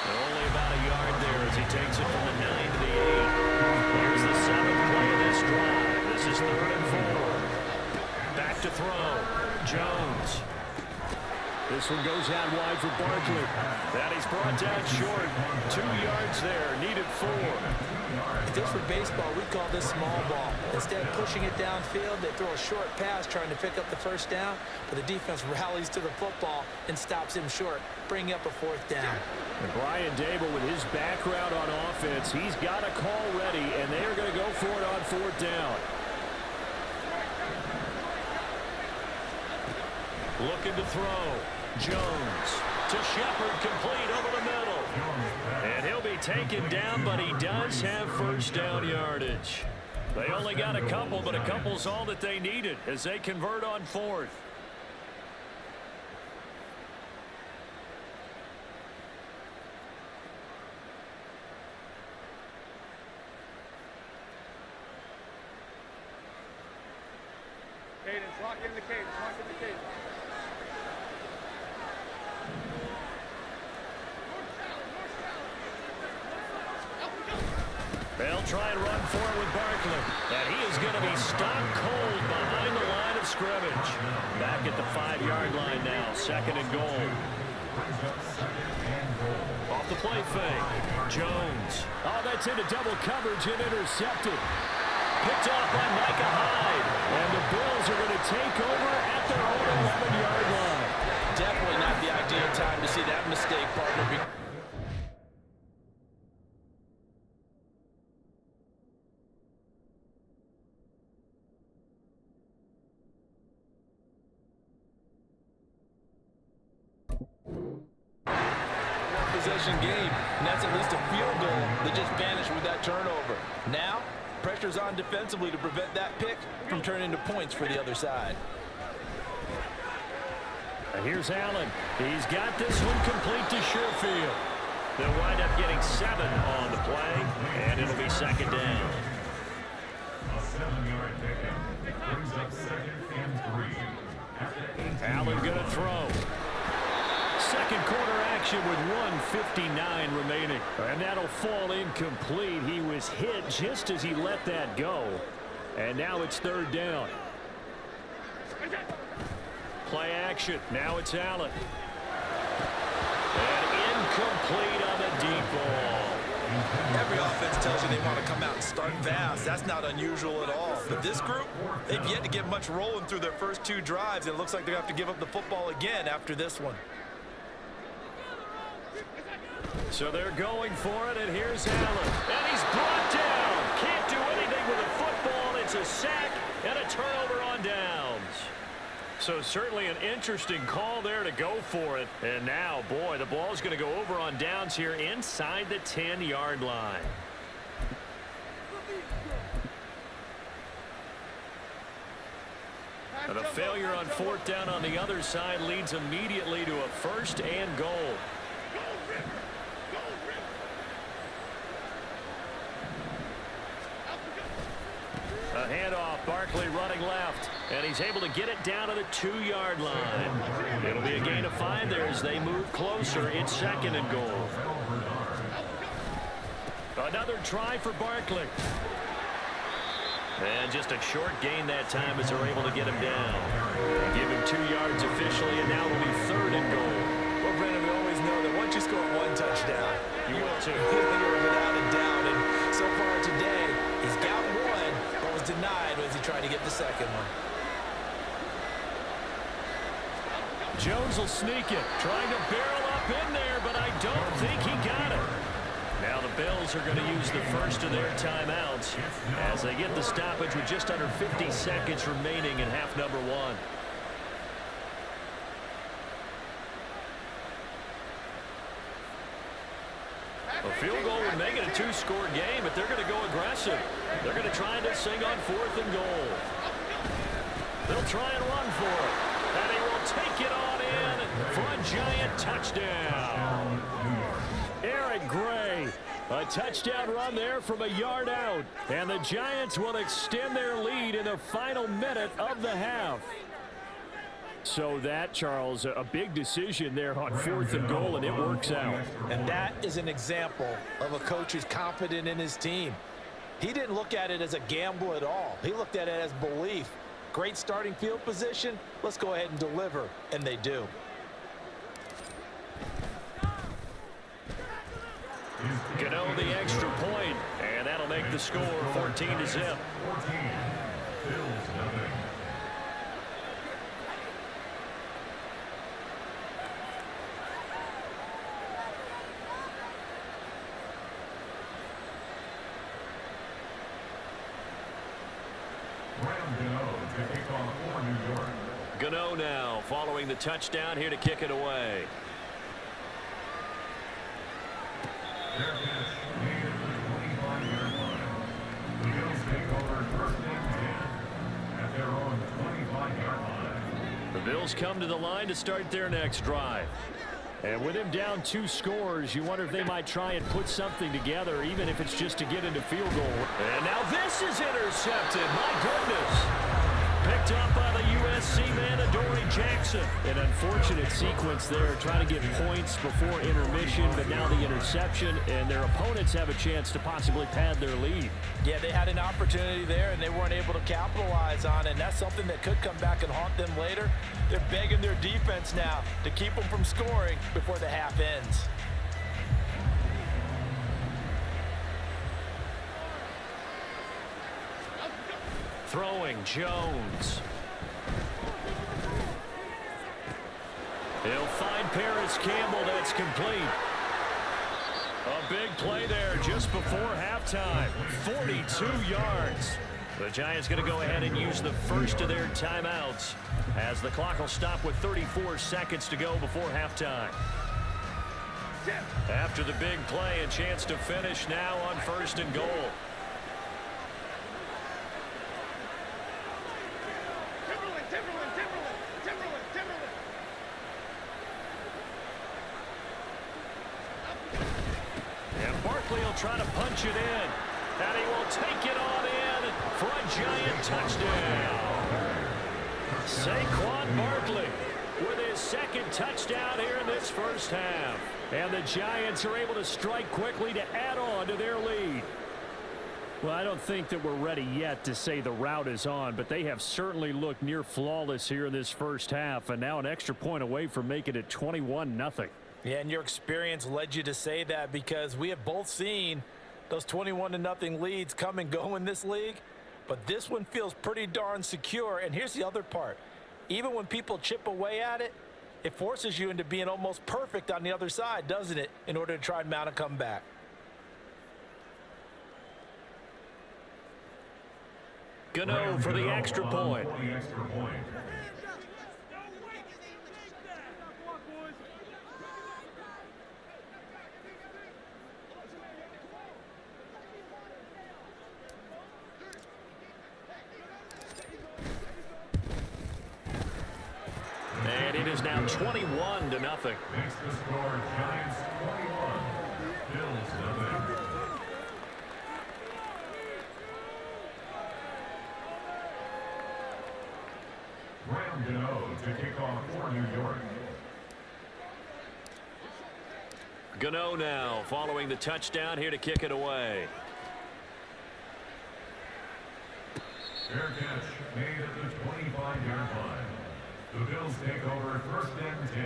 Only about a yard there as he takes it from the 9 to the 8. Here's the 7th play of this drive. This is 3rd and 4. Back to throw. Jones. This one goes out wide for Barkley. That he's brought down short. 2 yards there. Needed 4. If this were baseball, we'd call this small ball. Instead of pushing it downfield, they throw a short pass trying to pick up the 1st down, but the defense rallies to the football and stops him short, bringing up a 4th down. And Brian Dable, with his background on offense, he's got a call ready, and they are going to go for it on 4th down. Looking to throw. Jones to Shepard, complete over the middle. And he'll be taken down, but he does have 1st down yardage. They only got a couple, but a couple's all that they needed as they convert on 4th. Get in the cage. Come on, get in the cage. They'll try and run for it with Barkley. And he is going to be stopped cold behind the line of scrimmage. Back at the 5-yard line now. 2nd and goal. Off the play fake. Jones. Oh, that's into double coverage and intercepted. Picked off by Micah Hyde. And the Bills are going to take over at their own 11-yard line. Definitely not the ideal time to see that mistake, partner. Possession game, and that's at least a field goal that just vanished with that turnover. Now, pressure's on defensively to prevent that pick from turning into points for the other side. And here's Allen. He's got this one complete to Sherfield. They'll wind up getting 7 on the play, and it'll be 2nd down. A 7-yard pickup brings up 2nd and 3. Allen going to throw. Second quarter action with 1:59 remaining. And that'll fall incomplete. He was hit just as he let that go. And now it's 3rd down. Play action. Now it's Allen. And incomplete on the deep ball. Every offense tells you they want to come out and start fast. That's not unusual at all. But this group, they've yet to get much rolling through their first 2 drives. It looks like they're going to have to give up the football again after this one. So they're going for it, and here's Allen. And he's brought down. Can't do anything with a football. It's a sack and a turnover on downs. So certainly an interesting call there to go for it. And now, boy, the ball's going to go over on downs here inside the 10-yard line. And a failure on 4th down on the other side leads immediately to a 1st and goal. A handoff, Barkley running left, and he's able to get it down to the 2-yard line. It'll be a gain of 5 there as they move closer. It's 2nd and goal. Another try for Barkley. And just a short gain that time as they're able to get him down. Give him 2 yards officially, and now it'll be 3rd and goal. Well, Brandon, we always know that once you score 1 touchdown, You will too. you're without a doubt. And so far today, he's got 1, but was denied as he tried to get the 2nd one. Jones will sneak it, trying to barrel up in there, but I don't think he got it. Now the Bills are going to use the first of their timeouts as they get the stoppage with just under 50 seconds remaining in half number 1. A field goal would make it a 2-score game, but they're going to go aggressive. They're going to try this thing on 4th and goal. They'll try and run for it. And he will take it on in for a giant touchdown. Eric Gray, a touchdown run there from a yard out. And the Giants will extend their lead in the final minute of the half. So that, Charles, a big decision there on 4th and goal, and it works out. And that is an example of a coach who's confident in his team. He didn't look at it as a gamble at all. He looked at it as belief. Great starting field position. Let's go ahead and deliver, and they do. Gano the extra point, and that'll make the score 14-0. Gano now following the touchdown here to kick it away. The Bills come to the line to start their next drive. And with him down 2 scores, you wonder if they might try and put something together, even if it's just to get into field goal. And now this is intercepted. My goodness. Picked up by the USC man, Adoree Jackson. An unfortunate sequence there, trying to get points before intermission, but now the interception, and their opponents have a chance to possibly pad their lead. Yeah, they had an opportunity there, and they weren't able to capitalize on it, and that's something that could come back and haunt them later. They're begging their defense now to keep them from scoring before the half ends. Throwing Jones. He'll find Paris Campbell. That's complete. A big play there just before halftime. 42 yards. The Giants going to go ahead and use the first of their timeouts as the clock will stop with 34 seconds to go before halftime. After the big play, a chance to finish now on 1st and goal. Try to punch it in, and he will take it on in for a Giant touchdown. Saquon Barkley with his second touchdown here in this first half. And the Giants are able to strike quickly to add on to their lead. Well, I don't think that we're ready yet to say the route is on, but they have certainly looked near flawless here in this first half, and now an extra point away from making it 21-0. Yeah, and your experience led you to say that, because we have both seen those 21-0 leads come and go in this league. But this one feels pretty darn secure. And here's the other part. Even when people chip away at it, it forces you into being almost perfect on the other side, doesn't it, in order to try and mount a comeback. Gano for the extra point. And it is now 21-0. Makes the score Giants 21, Bills 0. Graham Gano to kick off for New York. Gano now following the touchdown here to kick it away. Fair catch made at the 25-yard line. The Bills take over 1st and 10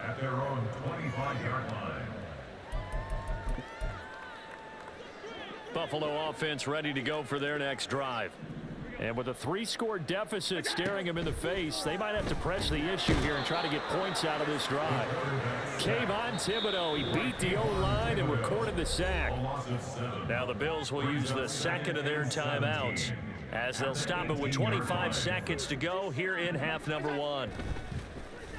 at their own 25-yard line. Buffalo offense ready to go for their next drive. And with a 3-score deficit staring them in the face, they might have to press the issue here and try to get points out of this drive. Kayvon Thibodeau, he beat the O-line and recorded the sack. Now the Bills will use the second of their timeouts as they'll stop it with 25 seconds to go here in half number 1.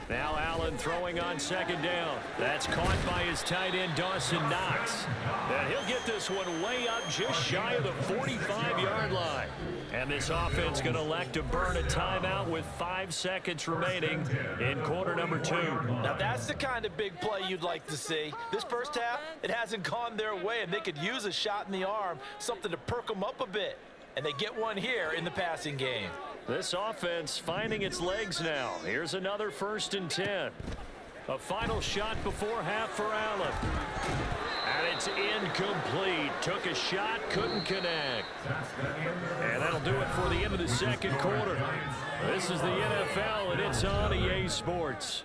Now Allen throwing on 2nd down. That's caught by his tight end, Dawson Knox. And he'll get this one way up just shy of the 45-yard line. And this offense going to elect to burn a timeout with 5 seconds remaining in quarter number 2. Now that's the kind of big play you'd like to see. This first half, it hasn't gone their way, and they could use a shot in the arm, something to perk them up a bit. And they get one here in the passing game. This offense finding its legs now. Here's another 1st and 10. A final shot before half for Allen. And it's incomplete. Took a shot, couldn't connect. And that'll do it for the end of the second quarter. This is the NFL, and it's on EA Sports.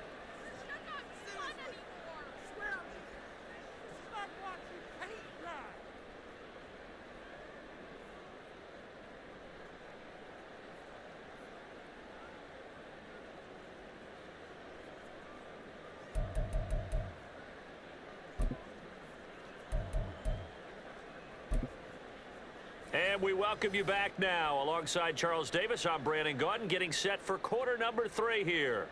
And we welcome you back now. Alongside Charles Davis, I'm Brandon Gaudin, getting set for quarter number 3 here.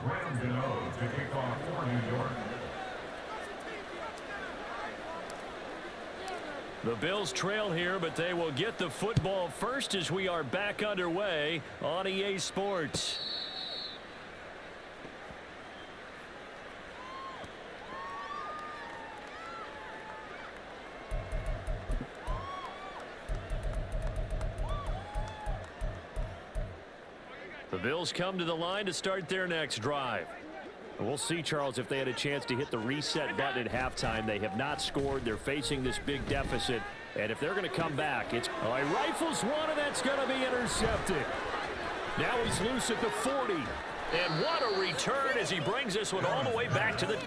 Graham Gano to kick off for New York. The Bills trail here, but they will get the football first as we are back underway on EA Sports. The Bills come to the line to start their next drive. We'll see, Charles, if they had a chance to hit the reset button at halftime. They have not scored. They're facing this big deficit. And if they're going to come back, it's rifles one, and that's going to be intercepted. Now he's loose at the 40. And what a return as he brings this one all the way back to the...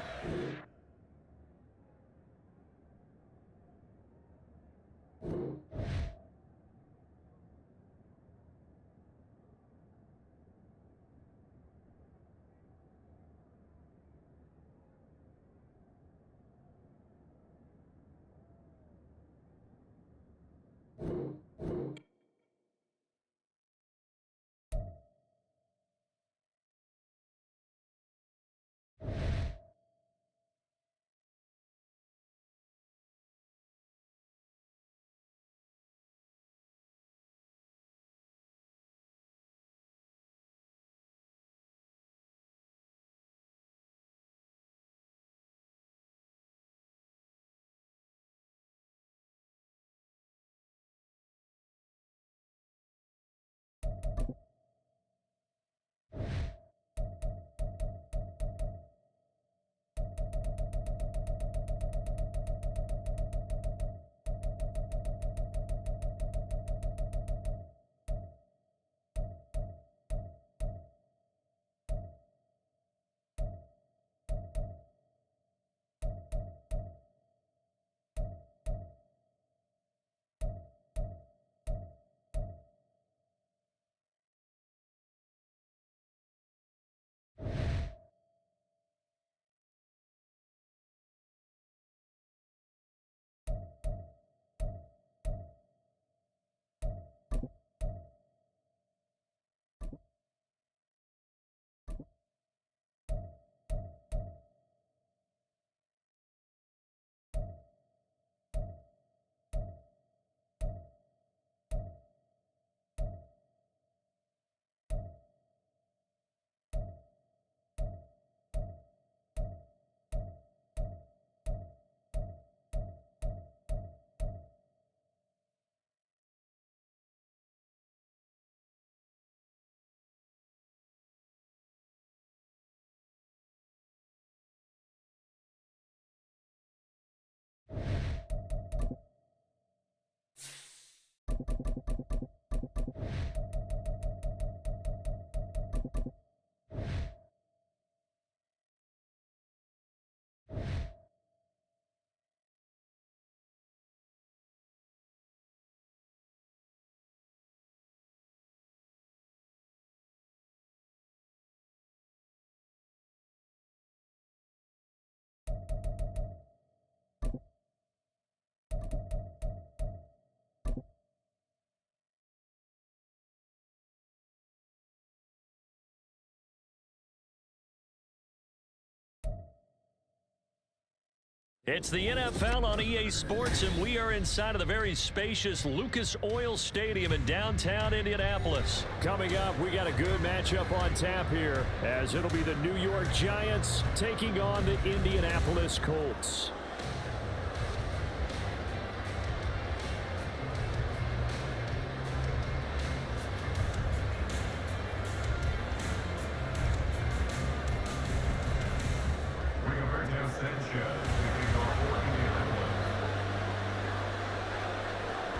It's the NFL on EA Sports, and we are inside of the very spacious Lucas Oil Stadium in downtown Indianapolis. Coming up, we got a good matchup on tap here, as it'll be the New York Giants taking on the Indianapolis Colts.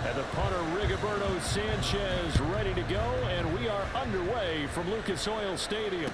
And the punter, Rigoberto Sanchez, ready to go, and we are underway from Lucas Oil Stadium.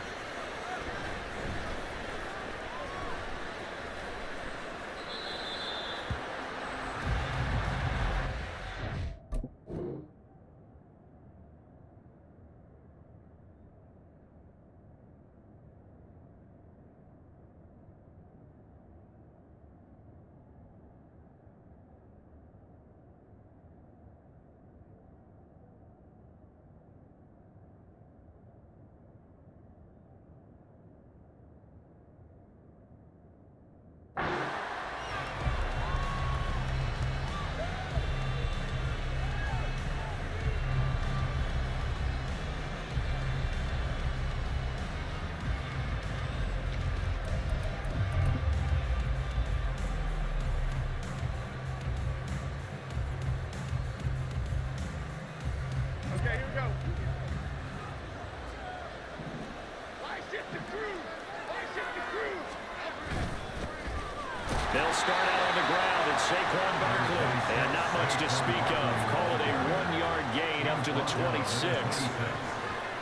They'll start out on the ground at Saquon Barkley. And not much to speak of. Call it a 1-yard gain up to the 26.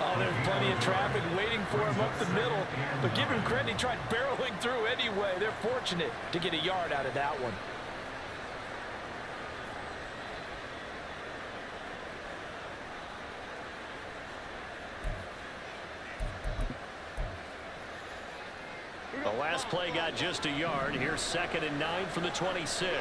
Oh, there's plenty of traffic waiting for him up the middle. But give him credit, he tried barreling through anyway. They're fortunate to get a yard out of that one. The last play got just a yard. Here's 2nd and 9 from the 26.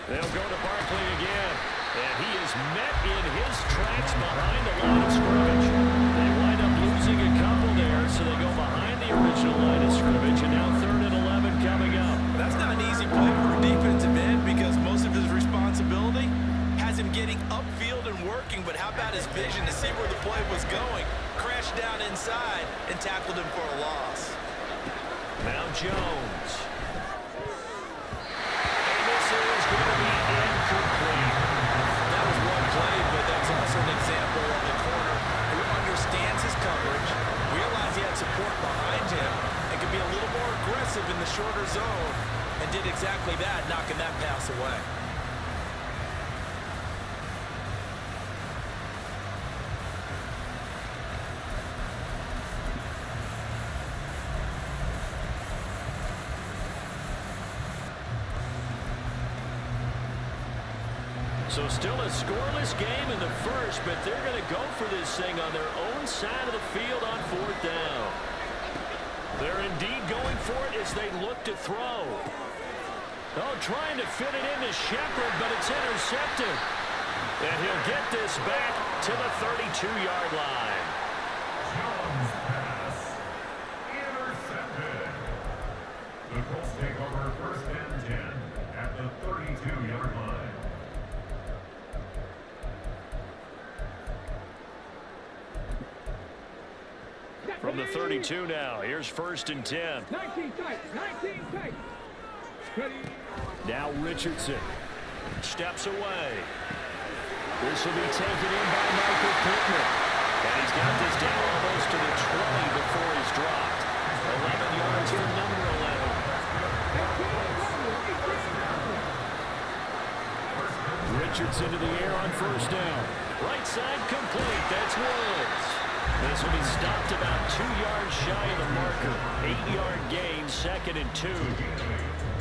They'll go to Barkley again. And he is met in his tracks behind the line of scrimmage. They wind up losing a couple there, so they go behind the original line of scrimmage. And now 3rd and 11 coming up. That's not an easy play for a defensive end because most of his responsibility has him getting upfield and working. But how about his vision to see where the play was going? Crashed down inside and tackled him for a loss. Now Jones. Is going to be incomplete. That was one play, but that's also an example of the corner who understands his coverage, realized he had support behind him, and could be a little more aggressive in the shorter zone, and did exactly that, knocking that pass away. So still a scoreless game in the first, but they're going to go for this thing on their own side of the field on 4th down. They're indeed going for it as they look to throw. Oh, trying to fit it into Shepard, but it's intercepted. And he'll get this back to the 32-yard line. Jones pass intercepted. The Colts take over 1st and 10 at the 32-yard line. From the 32 now, here's 1st and 10. 19 tight, 19 tight. Ready. Now Richardson steps away. This will be taken in by Michael Pittman. And he's got this down almost to the 20 before he's dropped. 11 yards for number 11. Richardson to the air on 1st down. Right side complete. That's Woods. This will be stopped about 2 yards shy of the marker. 8-yard gain, 2nd and 2.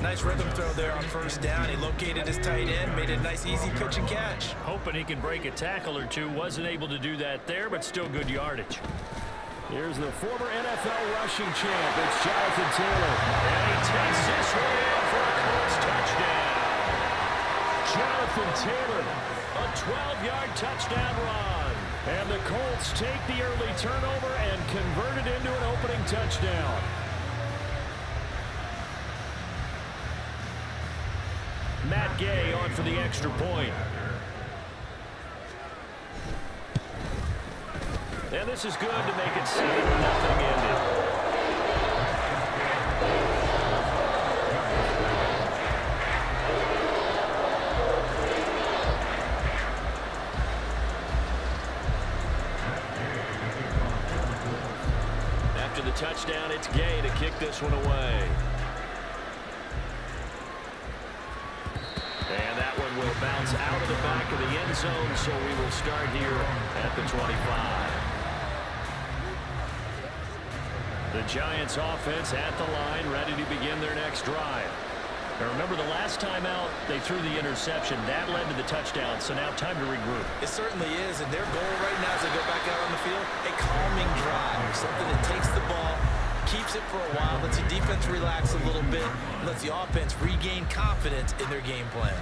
Nice rhythm throw there on 1st down. He located his tight end, made a nice easy pitch and catch. Hoping he can break a tackle or two. Wasn't able to do that there, but still good yardage. Here's the former NFL rushing champ. It's Jonathan Taylor. And he takes this one in for a Colts touchdown. Jonathan Taylor, a 12-yard touchdown run. And the Colts take the early turnover and convert it into an opening touchdown. Matt Gay on for the extra point. And this is good to make it 7-0 ended. After the touchdown, it's Gay to kick this one away. And that one will bounce out of the back of the end zone, so we will start here at the 25. The Giants offense at the line, ready to begin their next drive. Now remember, the last time out, they threw the interception. That led to the touchdown, so now time to regroup. It certainly is, and their goal right now as they go back out on the field, a calming drive, something that takes the ball, keeps it for a while, lets the defense relax a little bit, and lets the offense regain confidence in their game plan.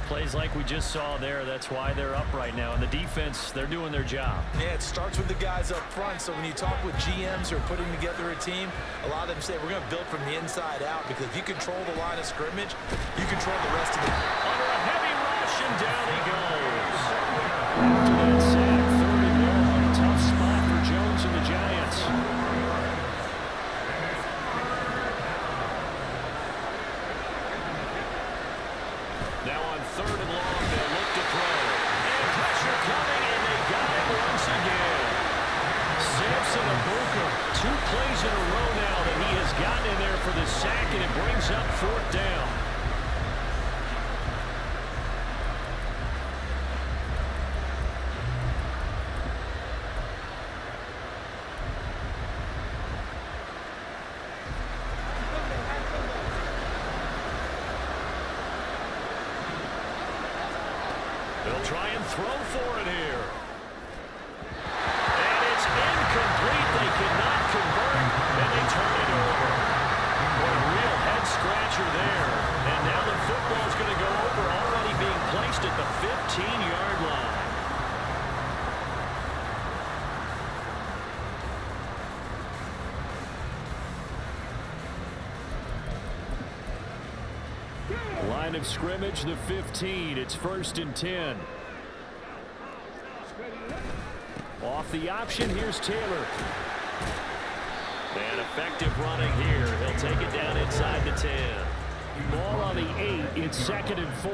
Plays like we just saw there, that's why they're up right now. And the defense, they're doing their job. Yeah, it starts with the guys up front. So when you talk with GMs who are putting together a team, a lot of them say we're going to build from the inside out, because if you control the line of scrimmage, you control the rest of it. Under a heavy rush, and down he goes. After that sack, 3rd and long. Tough spot for Jones and the Giants. Now on 3rd and long, they look to throw. And pressure coming, and they got it once again. Sampson and Booker, brings up fourth down. They'll try and throw for it here. And it's incomplete. They cannot convert, and they turn it over. What a real head-scratcher there. And now the football's going to go over, already being placed at the 15-yard line. Line of scrimmage, the 15. It's 1st and 10. Off the option, here's Taylor. And effective running here. He'll take it down inside the 10. Ball on the 8. It's 2nd and 4.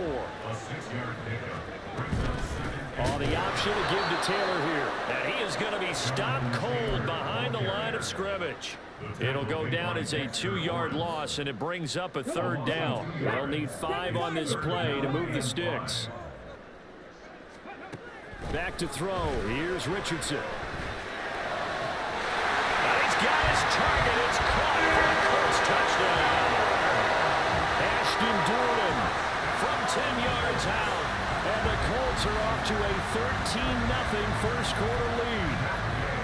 On the option to give to Taylor here. And he is going to be stopped cold behind the line of scrimmage. It'll go down as a 2-yard loss, and it brings up a 3rd down. They'll need 5 on this play to move the sticks. Back to throw. Here's Richardson. And he's got his target. It's caught for a Colts touchdown. Ashton Durham from 10 yards out. And the Colts are off to a 13-0 first quarter lead.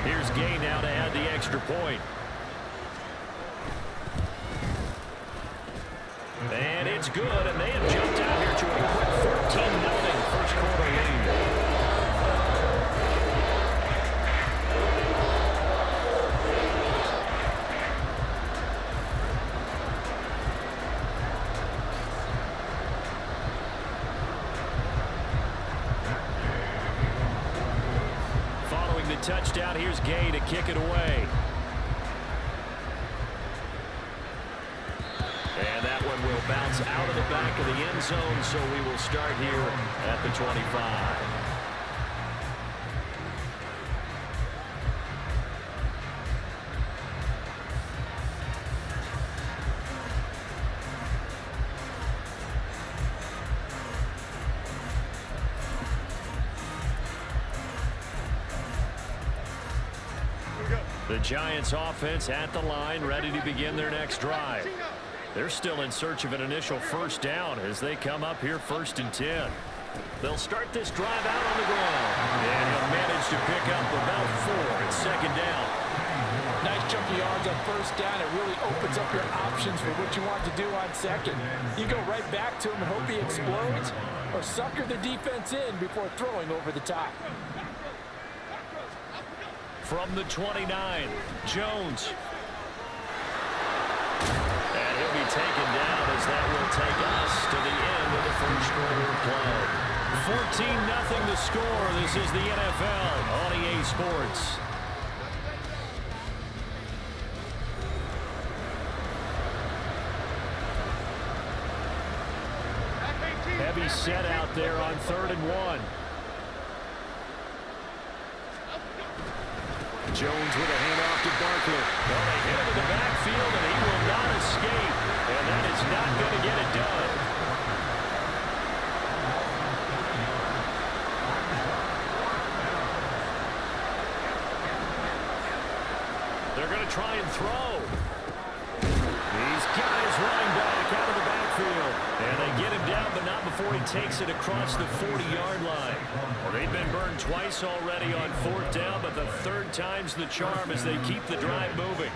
Here's Gay now to add the extra point. And it's good, and they have jumped out here to a quick 14-0 first quarter lead. Following the touchdown, here's Gay to kick it away. And that one will bounce out of the back of the end zone, so we will start here at the 25. The Giants offense at the line, ready to begin their next drive. They're still in search of an initial first down as they come up here 1st and 10. They'll start this drive out on the ground. And he'll manage to pick up about 4. It's 2nd down. Nice chunky yards on first down. It really opens up your options for what you want to do on second. You go right back to him and hope he explodes, or sucker the defense in before throwing over the top. From the 29, Jones. And he'll be taken down as that will take us to the end of the first quarter of play. 14-0 the score. This is the NFL on EA Sports. Heavy set out there on 3rd and 1. Jones with a handoff to Barkley. Well, they hit him in the backfield, and he will not escape. And that is not going to get it done. They're going to try and throw. He's got his running back out of the backfield. And they get him down, but not before he takes it across the 40-yard line. Well, they've been burned twice already on 4th down, but the 3rd time's the charm as they keep the drive moving.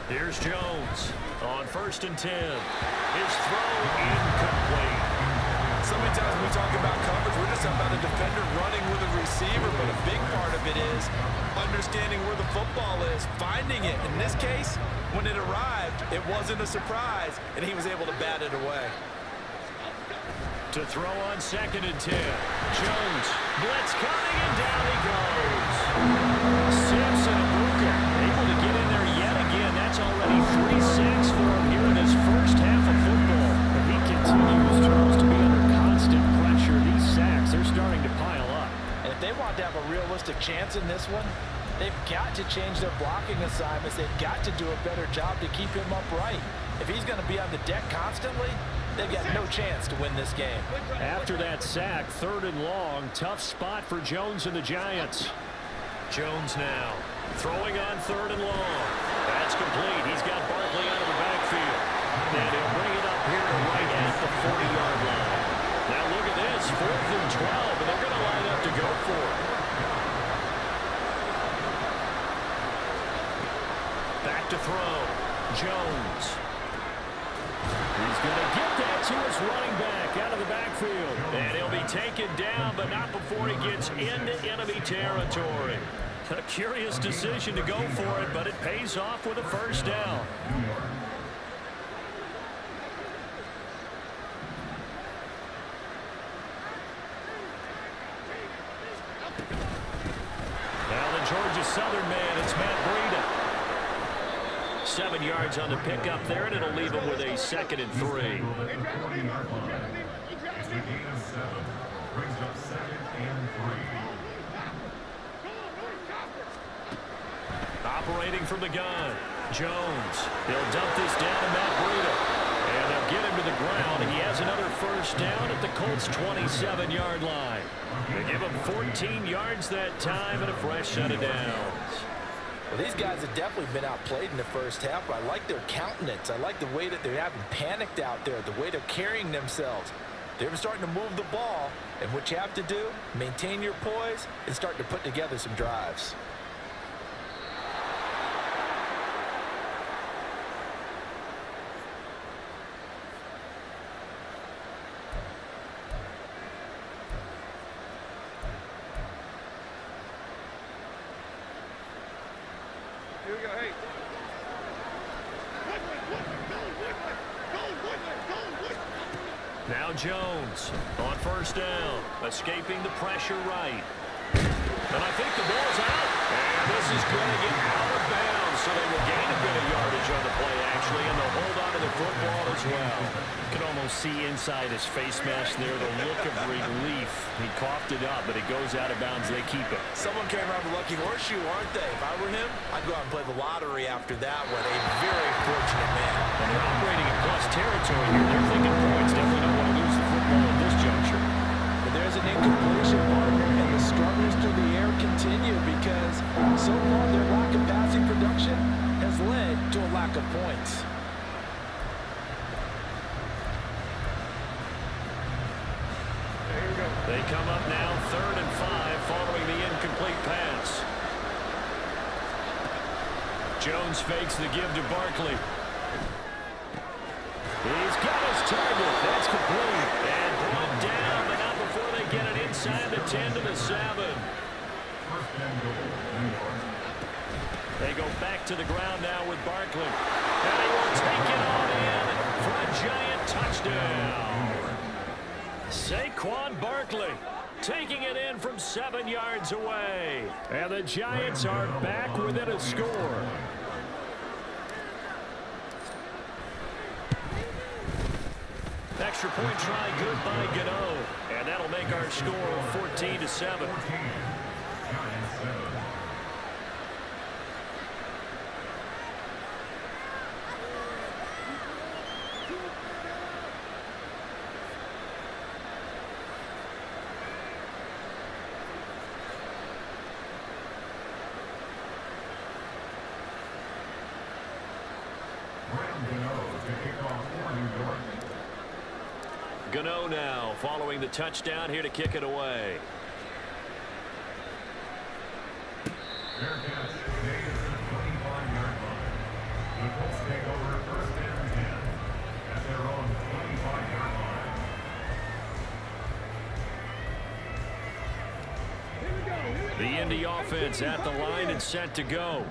Here's Jones on 1st and 10. His throw incomplete. So many times when we talk about coverage, we're just about a defender running with a receiver, but a big part of it is understanding where the football is, finding it. In this case, when it arrived, it wasn't a surprise, and he was able to bat it away. To throw on 2nd and 10. Jones, blitz coming, and down he goes. Simpson Abuka able to get in there yet again. That's already 3 sacks for him here in his first half of football. But he continues to be under constant pressure. These sacks, they're starting to pile up. And if they want to have a realistic chance in this one, They've got to change their blocking assignments. They've got to do a better job to keep him upright. If he's going to be on the deck constantly, they've got no chance to win this game. After that sack, 3rd and long, tough spot for Jones and the Giants. Jones now throwing on 3rd and long. That's complete. He's got Barkley out of the backfield. And he'll bring it up here right at the 40-yard line. Now look at this, 4th and 12, and they're going to line up to go for it. Back to throw. Jones. He's going to get that to his running back out of the backfield. And he'll be taken down, but not before he gets into enemy territory. A curious decision to go for it, but it pays off with a 1st down. Now the Georgia Southern man, it's Matt Breida. 7 yards on the pickup there, and it'll leave him with a 2nd and 3. It's a gain of 7. Brings up 2nd and 3. Operating from the gun, Jones. He'll dump this down to Matt Breida. And they'll get him to the ground. He has another 1st down at the Colts' 27-yard line. They give him 14 yards that time and a fresh set of downs. Well, these guys have definitely been outplayed in the 1st half, but I like their countenance. I like the way that they're having panicked out there, the way they're carrying themselves. They're starting to move the ball, and what you have to do, maintain your poise and start to put together some drives. Here we go, hey. Now Jones on 1st down, escaping the pressure right. And I think the ball's out. And this is going to get out of bounds, so they will gain a bit of yardage on the play, actually, and they'll hold on to the football as well. You can almost see inside his face mask there the look of relief. He coughed it up, but it goes out of bounds. They keep it. Someone came around the lucky horseshoe, aren't they? If I were him, I'd go out and play the lottery after that one. A very fortunate man. And they're operating in plus territory here. They're thinking points. Definitely don't want to lose the football at this juncture. But there's an incompletion, partner, and the struggles through the air continue because so far their lack of passing production has led to a lack of points. They come up now 3rd and 5 following the incomplete pass. Jones fakes the give to Barkley. He's got his target. That's complete. And brought down, but not before they get it inside the 10 to the 7. They go back to the ground now with Barkley. And they will take it on in for a Giant touchdown. Saquon Barkley taking it in from 7 yards away. And the Giants are back within a score. Extra point try good by Gano. And that'll make our score 14-7. Gano now following the touchdown here to kick it away. Fair catch, made at the 25-yard line. The Colts take over 1st and 10 at their own 25-yard line. The Indy offense at the line and set to go.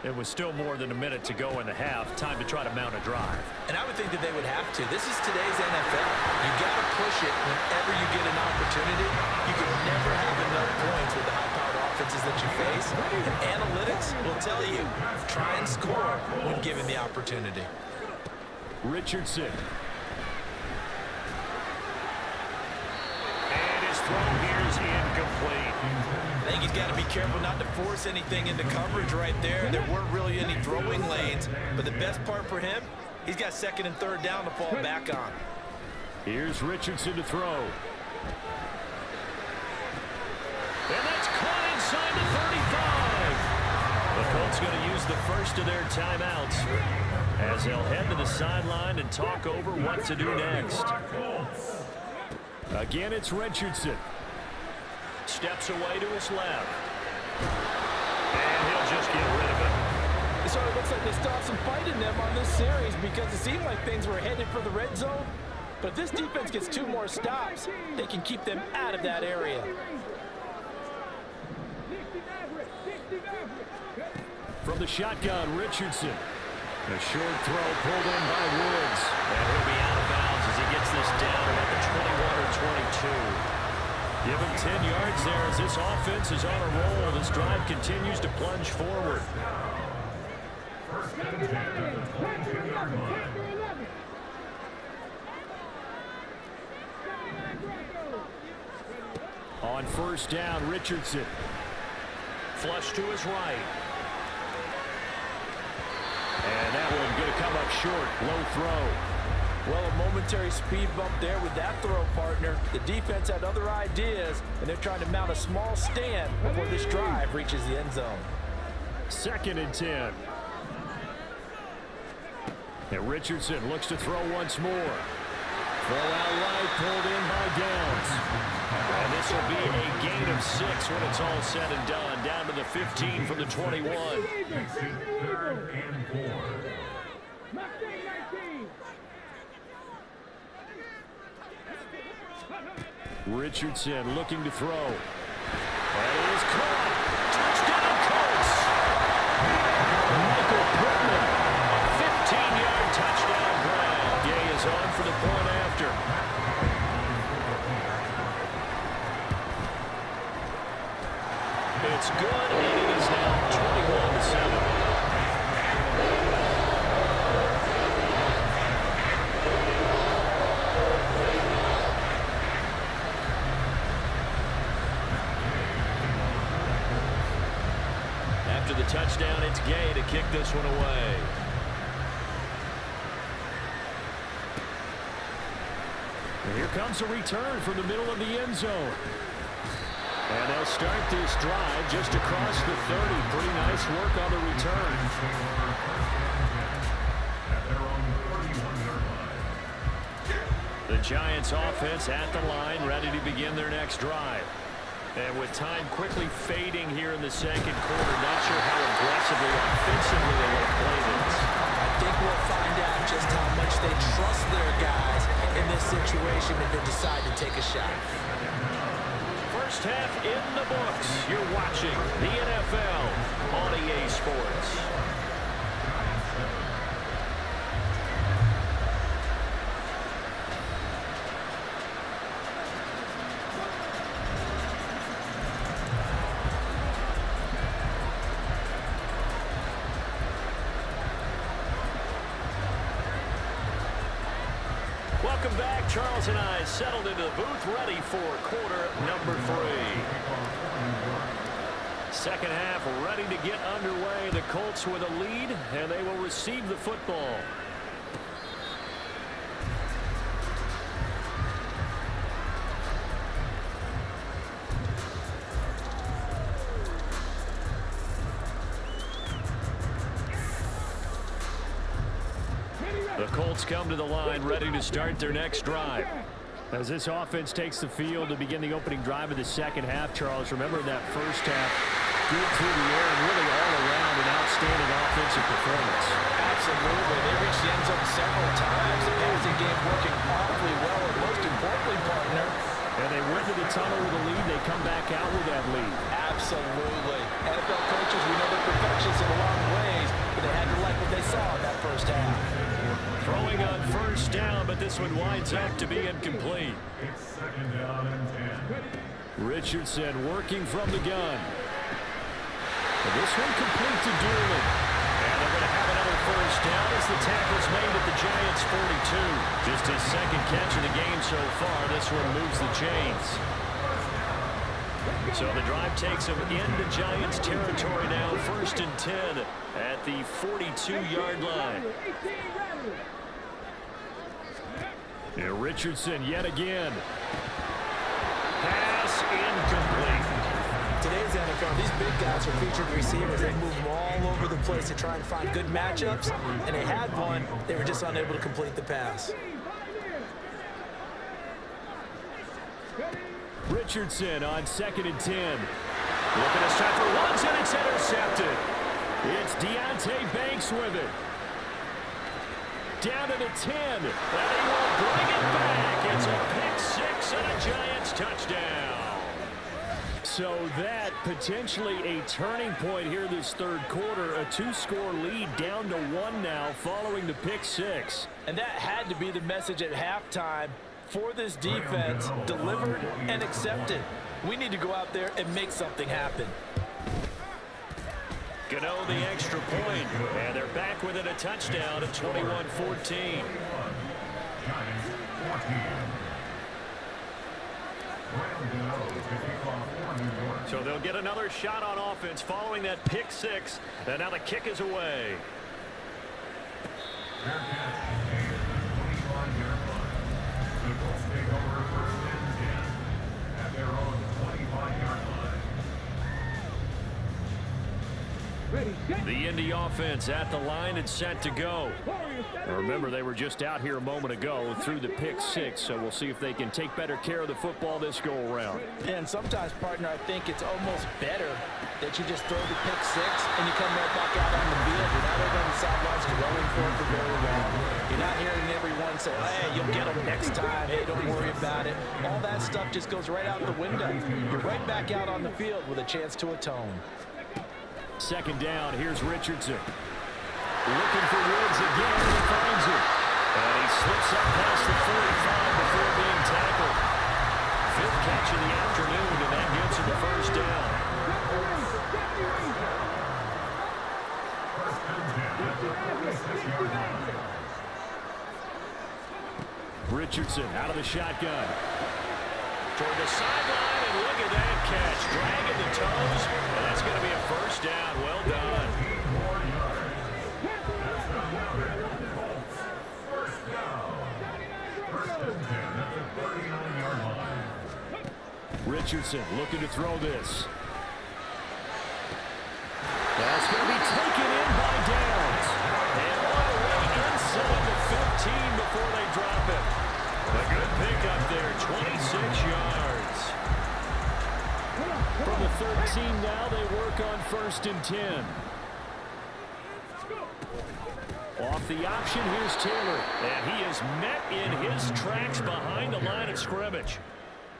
It was still more than a minute to go in the half. Time to try to mount a drive. And I would think that they would have to. This is today's NFL. You got to push it whenever you get an opportunity. You can never have enough points with the high-powered offenses that you face. And analytics will tell you, try and score when given the opportunity. Richardson. And his throw here is incomplete. I think he's got to be careful not to force anything into coverage right there. There weren't really any throwing lanes, but the best part for him, he's got second and third down to fall back on. Here's Richardson to throw. And that's caught inside the 35. The Colts going to use the first of their timeouts as they'll head to the sideline and talk over what to do next. Again, it's Richardson. Steps away to his left. And he'll just get rid of it. So it looks like they still have some fight in them on this series because it seemed like things were headed for the red zone. But if this defense gets 2 more stops, they can keep them out of that area. From the shotgun, Richardson. A short throw pulled in by Woods. And he'll be out of bounds as he gets this down at the 21 or 22. Give him 10 yards there as this offense is on a roll. This drive continues to plunge forward. On first down, Richardson. Flush to his right. And that one going to come up short. Low throw. Well, a momentary speed bump there with that throw, partner. The defense had other ideas, and they're trying to mount a small stand before this drive reaches the end zone. 2nd and 10. And Richardson looks to throw once more. Throw out right, pulled in by Downs. And this will be a gain of 6 when it's all said and done. Down to the 15 from the 21. Third and 4. Richardson looking to throw. That is caught. Touchdown, Colts. Michael Pittman, a 15-yard touchdown grab. Gay is on for the point after. It's good, and it is now 21-7. After the touchdown, it's Gay to kick this one away. And here comes a return from the middle of the end zone. And they'll start this drive just across the 30. Pretty nice work on the return. The Giants offense at the line, ready to begin their next drive. And with time quickly fading here in the second quarter, not sure how aggressively or offensively they want to play this. I think we'll find out just how much they trust their guys in this situation if they decide to take a shot. First half in the books. You're watching the NFL on EA Sports. Welcome back. Charles and I settled into the booth, ready for quarter number 3. Second half ready to get underway. The Colts with a lead, and they will receive the football. The Colts come to the line ready to start their next drive. As this offense takes the field to begin the opening drive of the second half, Charles, remember that first half, good through the air and really all around an outstanding offensive performance. Absolutely. They reached the end zone several times. The passing game working awfully well, and most importantly, partner, And they went to the tunnel with a lead. They come back out with that lead. absolutely. NFL coaches, we know they're perfectionists in a lot of ways, but they had to like what they saw in that first half. Throwing on first down, but this one winds up to be incomplete. It's second down and 10. Richardson working from the gun. And this one complete to Doolin. And they're going to have another first down as the tackle's made at the Giants' 42. Just his second catch of the game so far. This one moves the chains. So the drive takes them into Giants territory now, 1st and 10 at the 42-yard line. And Richardson yet again. Pass incomplete. Today's NFL, these big guys are featured receivers. They move all over the place to try and find good matchups, and they had one. They were just unable to complete the pass. Richardson on 2nd and 10. Looking to start for once, and it's intercepted. It's Deontay Banks with it. Down to the 10, and he will bring it back. It's a pick 6 and a Giants touchdown. So that potentially a turning point here this third quarter. A 2-score lead down to 1 now following the pick 6. And that had to be the message at halftime for this defense, delivered and accepted. We need to go out there and make something happen. Gano the extra point, and they're back within a touchdown at 21-14. So they'll get another shot on offense following that pick 6, and now the kick is away. The Indy offense at the line and set to go. Remember, they were just out here a moment ago through the pick 6, so we'll see if they can take better care of the football this go-around. Yeah, and sometimes, partner, I think it's almost better that you just throw the pick 6 and you come right back out on the field. You're not over on the sidelines growing for it for very long. You're not hearing everyone say, hey, you'll get them next time. Hey, don't worry about it. All that stuff just goes right out the window. You're right back out on the field with a chance to atone. 2nd down, here's Richardson. Looking for Woods again, and he finds it. And he slips up past the 45 before being tackled. 5th catch of the afternoon, and that gives him the 1st down. Richardson out of the shotgun. Toward the sideline, and look at that catch. Dragging the toes, and that's going to be a 1st down. Well done. Richardson looking to throw this. That's going to be taken in by Downs. And all the way inside the 15 before they drop it. A good pickup there, 26 yards. From the 13 now, they work on 1st and 10. Off the option, here's Taylor. And he is met in his tracks behind the line of scrimmage.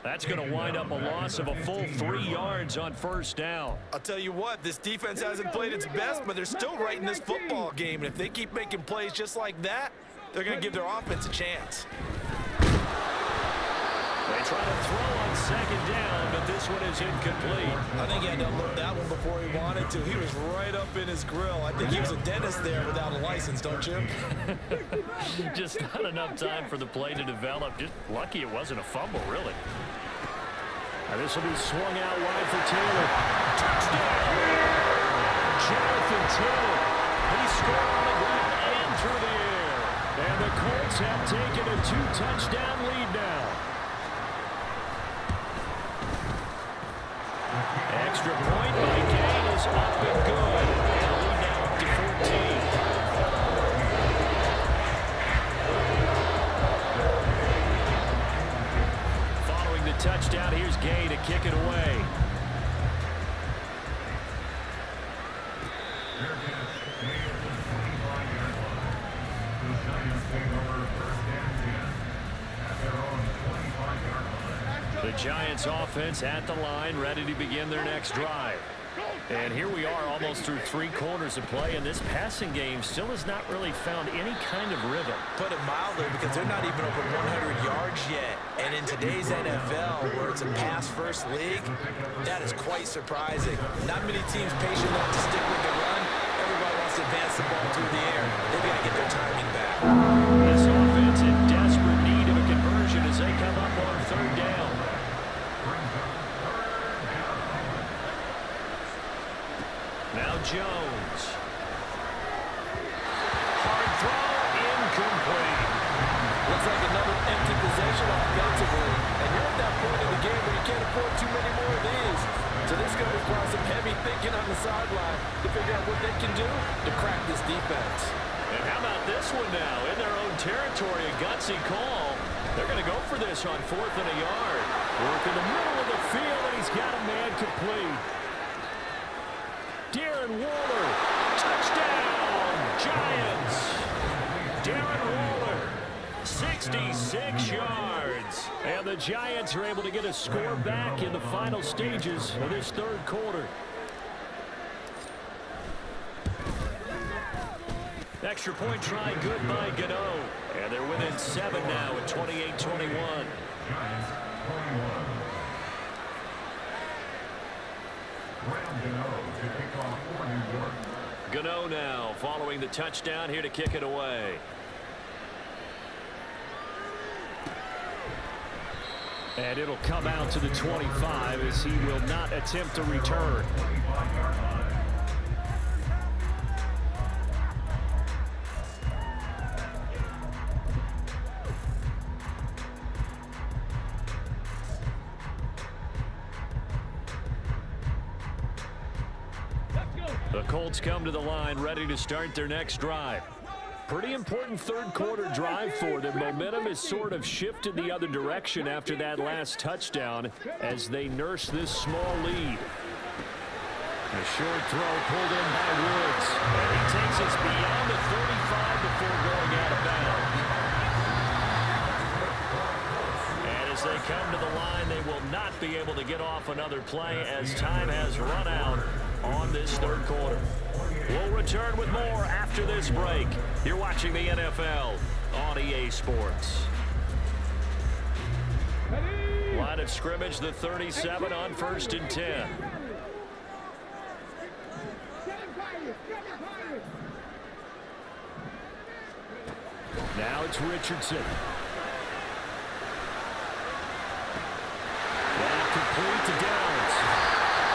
That's going to wind up a loss of a full 3 yards on 1st down. I'll tell you what, this defense hasn't played its best, but they're still right in this football game. And if they keep making plays just like that, they're going to give their offense a chance. They try to throw on 2nd down, but this one is incomplete. I think he had to unload that one before he wanted to. He was right up in his grill. I think he was a dentist there without a license, don't you? Just not enough time for the play to develop. Just lucky it wasn't a fumble, really. Now this will be swung out wide for Taylor. Touchdown! Jonathan Taylor. He scored on the ground and through the air. And the Colts have taken a 2-touchdown lead now. Extra point by Gain is up and good. And the lead now up to 14. Following the touchdown, here's Gay to kick it away. The Giants offense at the line, ready to begin their next drive. And here we are almost through 3 quarters of play, and this passing game still has not really found any kind of rhythm. Put it mildly, because they're not even over 100 yards yet. And in today's NFL, where it's a pass-first league, that is quite surprising. Not many teams patient enough to stick with the run. Everybody wants to advance the ball through the air. They've got to get their timing back. This offense in desperate need of a conversion as they come up on 3rd down. Jones. Hard throw, incomplete. Looks like another empty possession offensively. And you're at that point in the game where you can't afford too many more of these. So this is going to require some heavy thinking on the sideline to figure out what they can do to crack this defense. And how about this one now? In their own territory, a gutsy call. They're going to go for this on 4th and a yard. Work in the middle of the field, and he's got a man complete. Darren Waller, touchdown, Giants. Darren Waller, 66 yards. And the Giants are able to get a score back in the final stages of this 3rd quarter. Extra point try good by Gano. And they're within 7 now at 28-21. Giants 21. Graham Gano to kick off for New York. Gano now following the touchdown here to kick it away. And it'll come out to the 25 as he will not attempt to return. 25-yard line. The Colts come to the line ready to start their next drive. Pretty important 3rd quarter drive for them. Momentum has sort of shifted the other direction after that last touchdown as they nurse this small lead. A short throw pulled in by Woods. And he takes us beyond the 35 before going out of bounds. And as they come to the line, they will not be able to get off another play as time has run out on this 3rd quarter. We'll return with more after this break. You're watching the NFL on EA Sports. Line of scrimmage, the 37 on 1st and 10. Now it's Richardson. Now complete to Downs.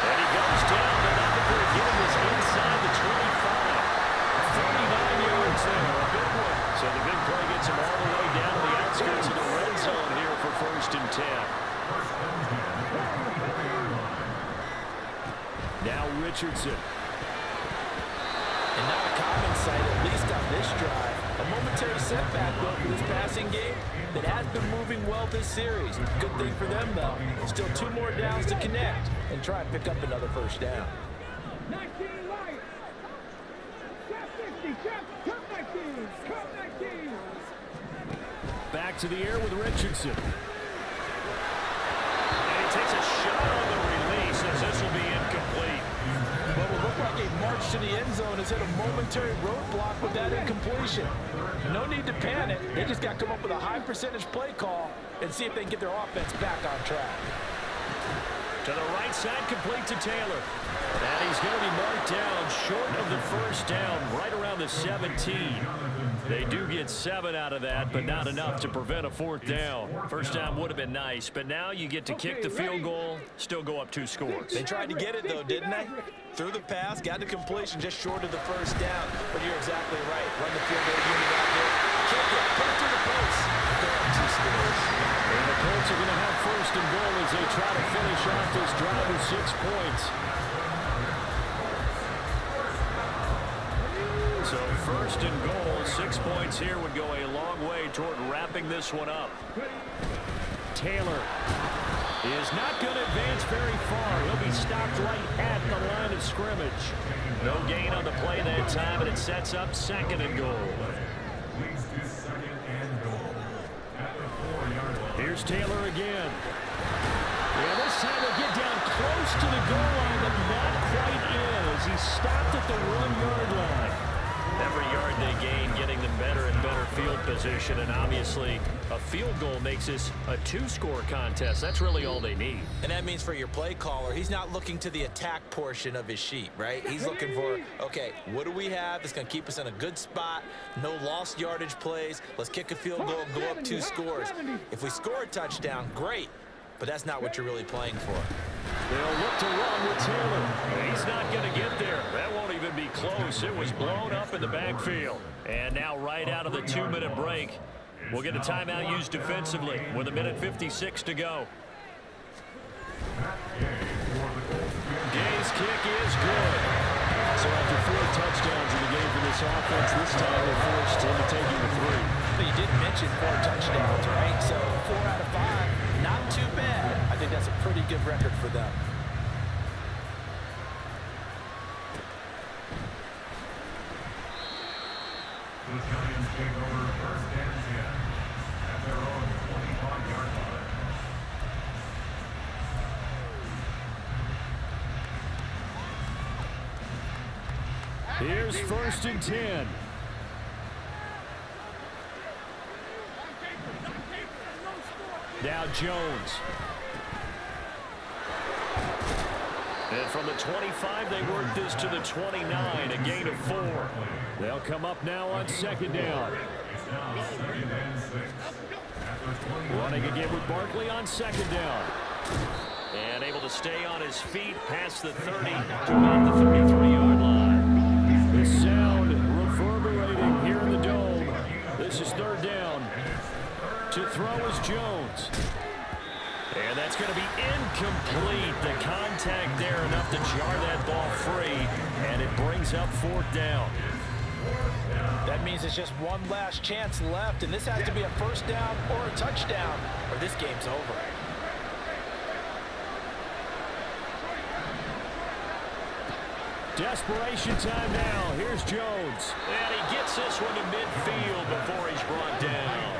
And he goes down, but not before getting this inside the 25. 39 yards there, a big one. So the big play gets him all the way down the outskirts of the red zone here for 1st and 10. Now Richardson. And not a common sight, at least on this drive. A momentary setback, though, for this passing game that has been moving well this series. Good thing for them, though. Still 2 more downs to connect and try and pick up another 1st down. 19 right. Check 50, check. Come 19. Come 19. Back to the air with Richardson. And he takes a shot on the release as this will be incomplete. But it looked like a march to the end zone has hit a momentary roadblock with that incompletion. No need to panic. They just got to come up with a high percentage play call and see if they can get their offense back on track. To the right side, complete to Taylor. And he's going to be marked down short of the 1st down, right around the 17. They do get 7 out of that, but not enough to prevent a 4th down. 1st down would have been nice, but now you get to kick the field goal, still go up 2 scores. They tried to get it, though, didn't they? Threw the pass, got the completion just short of the 1st down. But you're exactly right. Run the field goal unit out there. Kick it. Put it through the post. Go up 2 scores. And the Colts are going to have 1st and goal as they try to finish off this drive with 6 points. So 1st and goal, 6 points here would go a long way toward wrapping this one up. Taylor is not going to advance very far. He'll be stopped right at the line of scrimmage. No gain on the play that time, and it sets up 2nd and goal. Leads to 2nd and goal at the 4-yard line. Here's Taylor again. Yeah, this time they'll get down close to the goal line, but not quite in as he's stopped at the 1-yard line. Every yard they gain, getting them better and better field position, and obviously a field goal makes this a 2-score contest. That's really all they need. And that means for your play caller, he's not looking to the attack portion of his sheet, right? He's looking for, okay, what do we have that's going to keep us in a good spot? No lost yardage plays. Let's kick a field goal and go up 2 scores. If we score a touchdown, great, but that's not what you're really playing for. They'll look to run with Taylor. He's not going to get there. That won't even be close. It was blown up in the backfield. And now right out of the 2-minute break, we'll get a timeout used defensively with 1:56 to go. Gay's kick is good. So after 4 touchdowns in the game for this offense, this time they're forced into taking the 3. But you didn't mention 4 touchdowns, right? So 4 out of 5, not too bad. I think that's a pretty good record for them. The Giants take over first and 10 at their own 25-yard line. Here's first and 10. Now Jones. And from the 25, they work this to the 29, a gain of 4. They'll come up now on second down. Running again with Barkley on second down. And able to stay on his feet past the 30 to about the 33-yard line. The sound reverberating here in the dome. This is third down. To throw is Jones. And that's going to be incomplete. The contact there enough to jar that ball free. And it brings up fourth down. That means it's just one last chance left, and this has to be a first down or a touchdown, or this game's over. Desperation time now. Here's Jones. And he gets this one to midfield before he's brought down.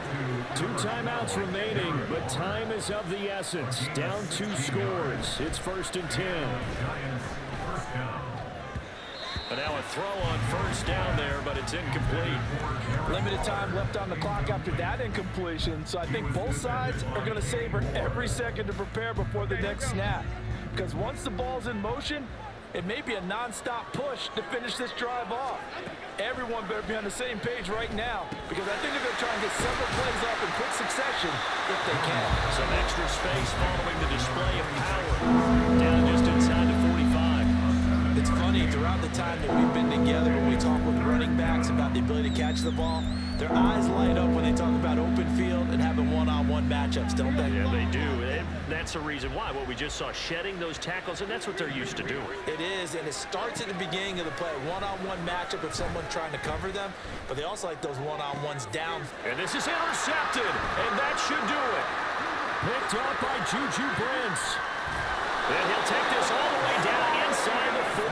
2 timeouts remaining, but time is of the essence. Down 2 scores. It's first and 10. But now a throw on first down there, but it's incomplete. Limited time left on the clock after that incompletion, so I think both sides are going to savor every second to prepare before the next snap. Because once the ball's in motion, it may be a non-stop push to finish this drive off. Everyone better be on the same page right now, because I think they're going to try and get several plays off in quick succession if they can. Some extra space following the display of power. Down just inside the 45. It's funny, throughout the time that we've been together, when we talk with running backs about the ability to catch the ball, their eyes light up when they talk about open field and having one-on-one matchups, don't they? Yeah, they do. And that's the reason why. What we just saw, shedding those tackles, and that's what they're used to doing. It is, and it starts at the beginning of the play. One-on-one matchup if someone's trying to cover them, but they also like those one-on-ones down. And this is intercepted, and that should do it. Picked up by Juju Brents. And he'll take this all the way down inside the 40.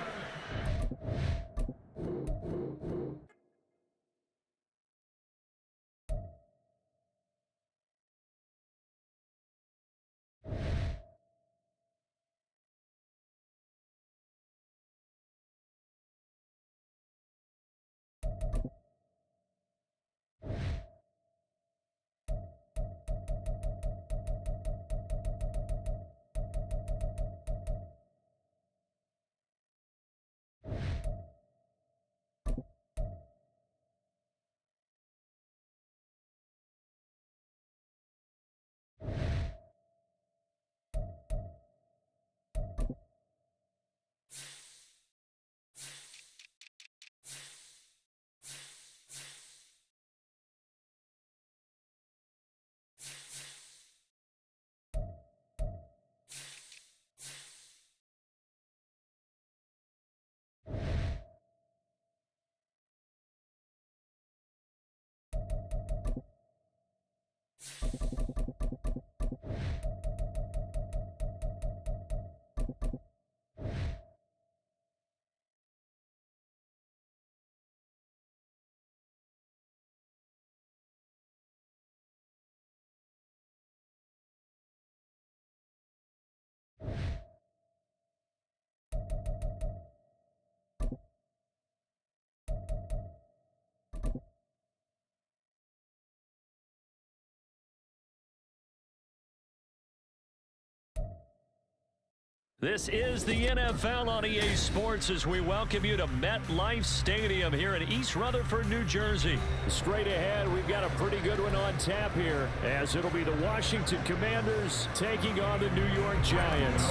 This is the NFL on EA Sports as we welcome you to MetLife Stadium here in East Rutherford, New Jersey. Straight ahead, we've got a pretty good one on tap here, as it'll be the Washington Commanders taking on the New York Giants.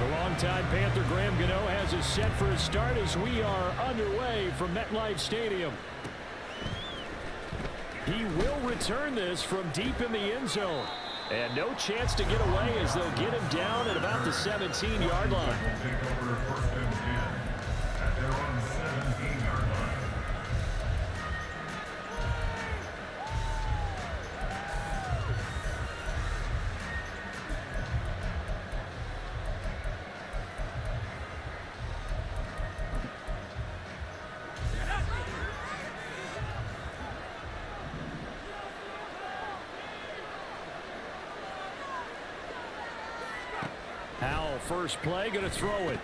The longtime Panther Graham Gano has us set for a start as we are underway from MetLife Stadium. He will return this from deep in the end zone. And no chance to get away as they'll get him down at about the 17-yard line. First play, going to throw it.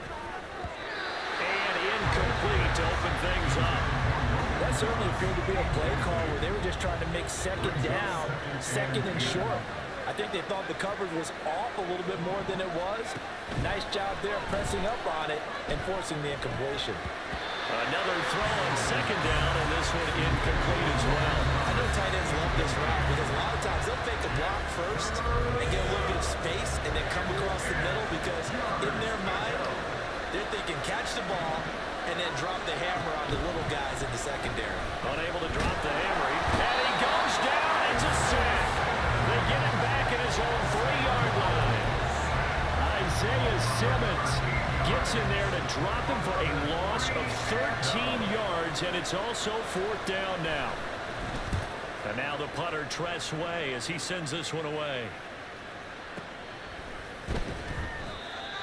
And incomplete to open things up. That certainly appeared to be a play call where they were just trying to make second down, second and short. I think they thought the coverage was off a little bit more than it was. Nice job there pressing up on it and forcing the incompletion. Another throw on second down, and this one incomplete as well. I know tight ends love this route because a lot of times they'll fake a block first and get a little bit of space and then come across the middle because in their mind, they're thinking catch the ball and then drop the hammer on the little guys in the secondary. Unable to drop the hammer, and he goes down. It's a sack. They get him back at his own 3-yard line. Isaiah Simmons gets in there to drop him for a loss of 13 yards, and it's also 4th down now. And now the punter, Tress Way, as he sends this one away.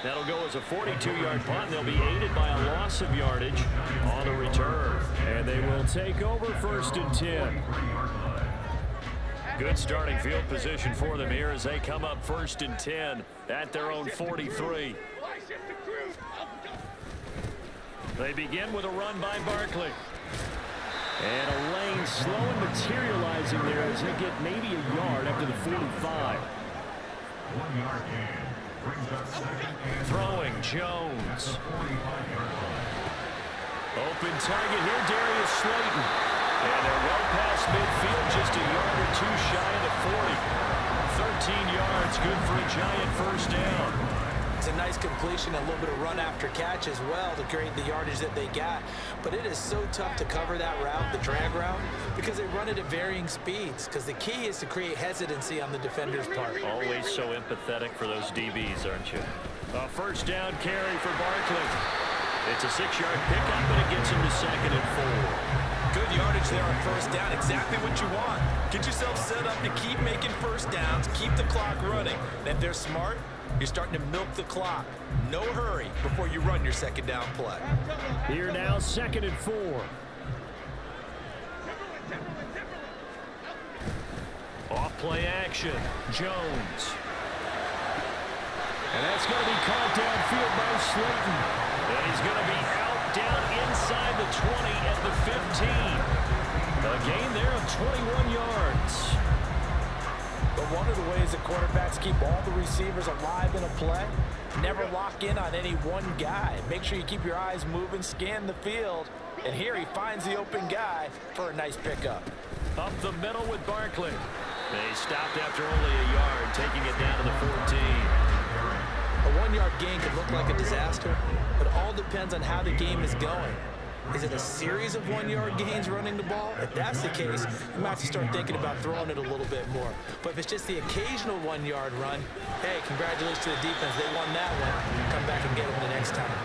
That'll go as a 42-yard punt. They'll be aided by a loss of yardage on the return. And they will take over 1st and 10. Good starting field position for them here as they come up 1st and 10 at their own 43. They begin with a run by Barkley. And a lane slow and materializing there as they get maybe a yard after the 45. 1 yard gain. Throwing Jones. Open target here, Darius Slayton. And they're well past midfield, just a yard or two shy of the 40. 13 yards, good for a Giant 1st down. It's a nice completion, a little bit of run after catch as well to create the yardage that they got. But it is so tough to cover that route, the drag route, because they run it at varying speeds. Because the key is to create hesitancy on the defender's part. Always so empathetic for those DBs, aren't you? A 1st down carry for Barkley. It's a 6-yard pickup, and it gets him to 2nd and 4. Good yardage there on 1st down. Exactly what you want. Get yourself set up to keep making 1st downs, keep the clock running. And if they're smart, you're starting to milk the clock. No hurry before you run your 2nd down play. Here now, 2nd and 4. Off play action, Jones. And that's going to be caught downfield by Slayton. And he's going to be out down inside the 20 at the 15. A gain there of 21 yards. But one of the ways that quarterbacks keep all the receivers alive in a play, never lock in on any one guy. Make sure you keep your eyes moving, scan the field. And here he finds the open guy for a nice pickup. Up the middle with Barkley. They stopped after only a yard, taking it down to the 14. A 1-yard gain could look like a disaster, but it all depends on how the game is going. Is it a series of 1-yard gains running the ball? If that's the case, you might have to start thinking about throwing it a little bit more. But if it's just the occasional 1-yard run, hey, congratulations to the defense. They won that one. Come back and get them the next time.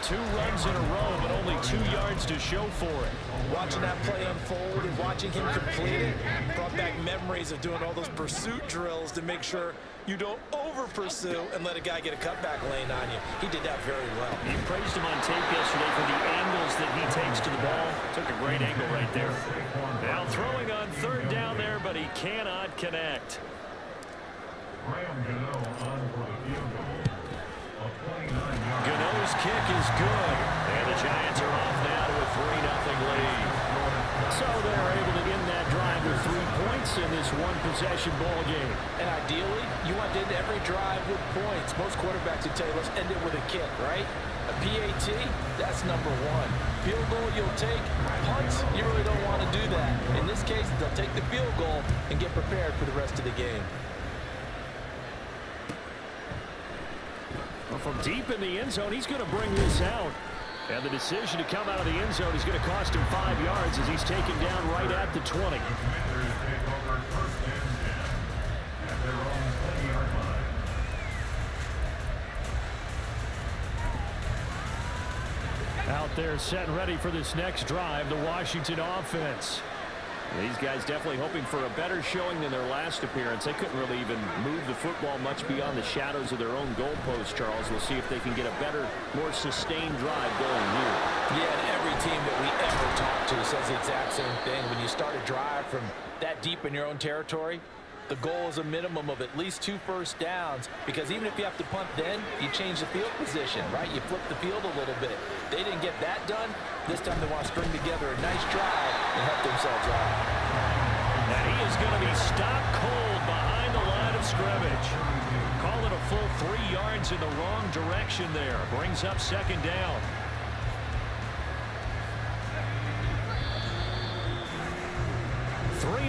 2 runs in a row, but only 2 yards to show for it. Watching that play unfold and watching him complete it brought back memories of doing all those pursuit drills to make sure you don't over-pursue and let a guy get a cutback lane on you. He did that very well. You praised him on tape yesterday for the angles that he takes to the ball. Took a great angle right there. Now throwing on 3rd down there, but he cannot connect. Gano's kick is good, and the Giants are off now to a 3-0 lead. So they're able to get that drive with 3 points in this one-possession ball game. And ideally, you want to end every drive with points. Most quarterbacks would tell you, let's end it with a kick, right? A PAT, that's number one. Field goal, you'll take. Punts, you really don't want to do that. In this case, they'll take the field goal and get prepared for the rest of the game. Well, from deep in the end zone, he's going to bring this out. And the decision to come out of the end zone is going to cost him 5 yards as he's taken down right at the 20. Out there set and ready for this next drive, the Washington offense. These guys definitely hoping for a better showing than their last appearance. They couldn't really even move the football much beyond the shadows of their own goalpost, Charles. We'll see if they can get a better, more sustained drive going here. Yeah, and every team that we ever talk to says the exact same thing. When you start a drive from that deep in your own territory, the goal is a minimum of at least 2 first downs, because even if you have to punt then, you change the field position, right? You flip the field a little bit. They didn't get that done. This time they want to string together a nice drive and help themselves out. And he is going to be stopped cold behind the line of scrimmage. Call it a full 3 yards in the wrong direction there. Brings up second down.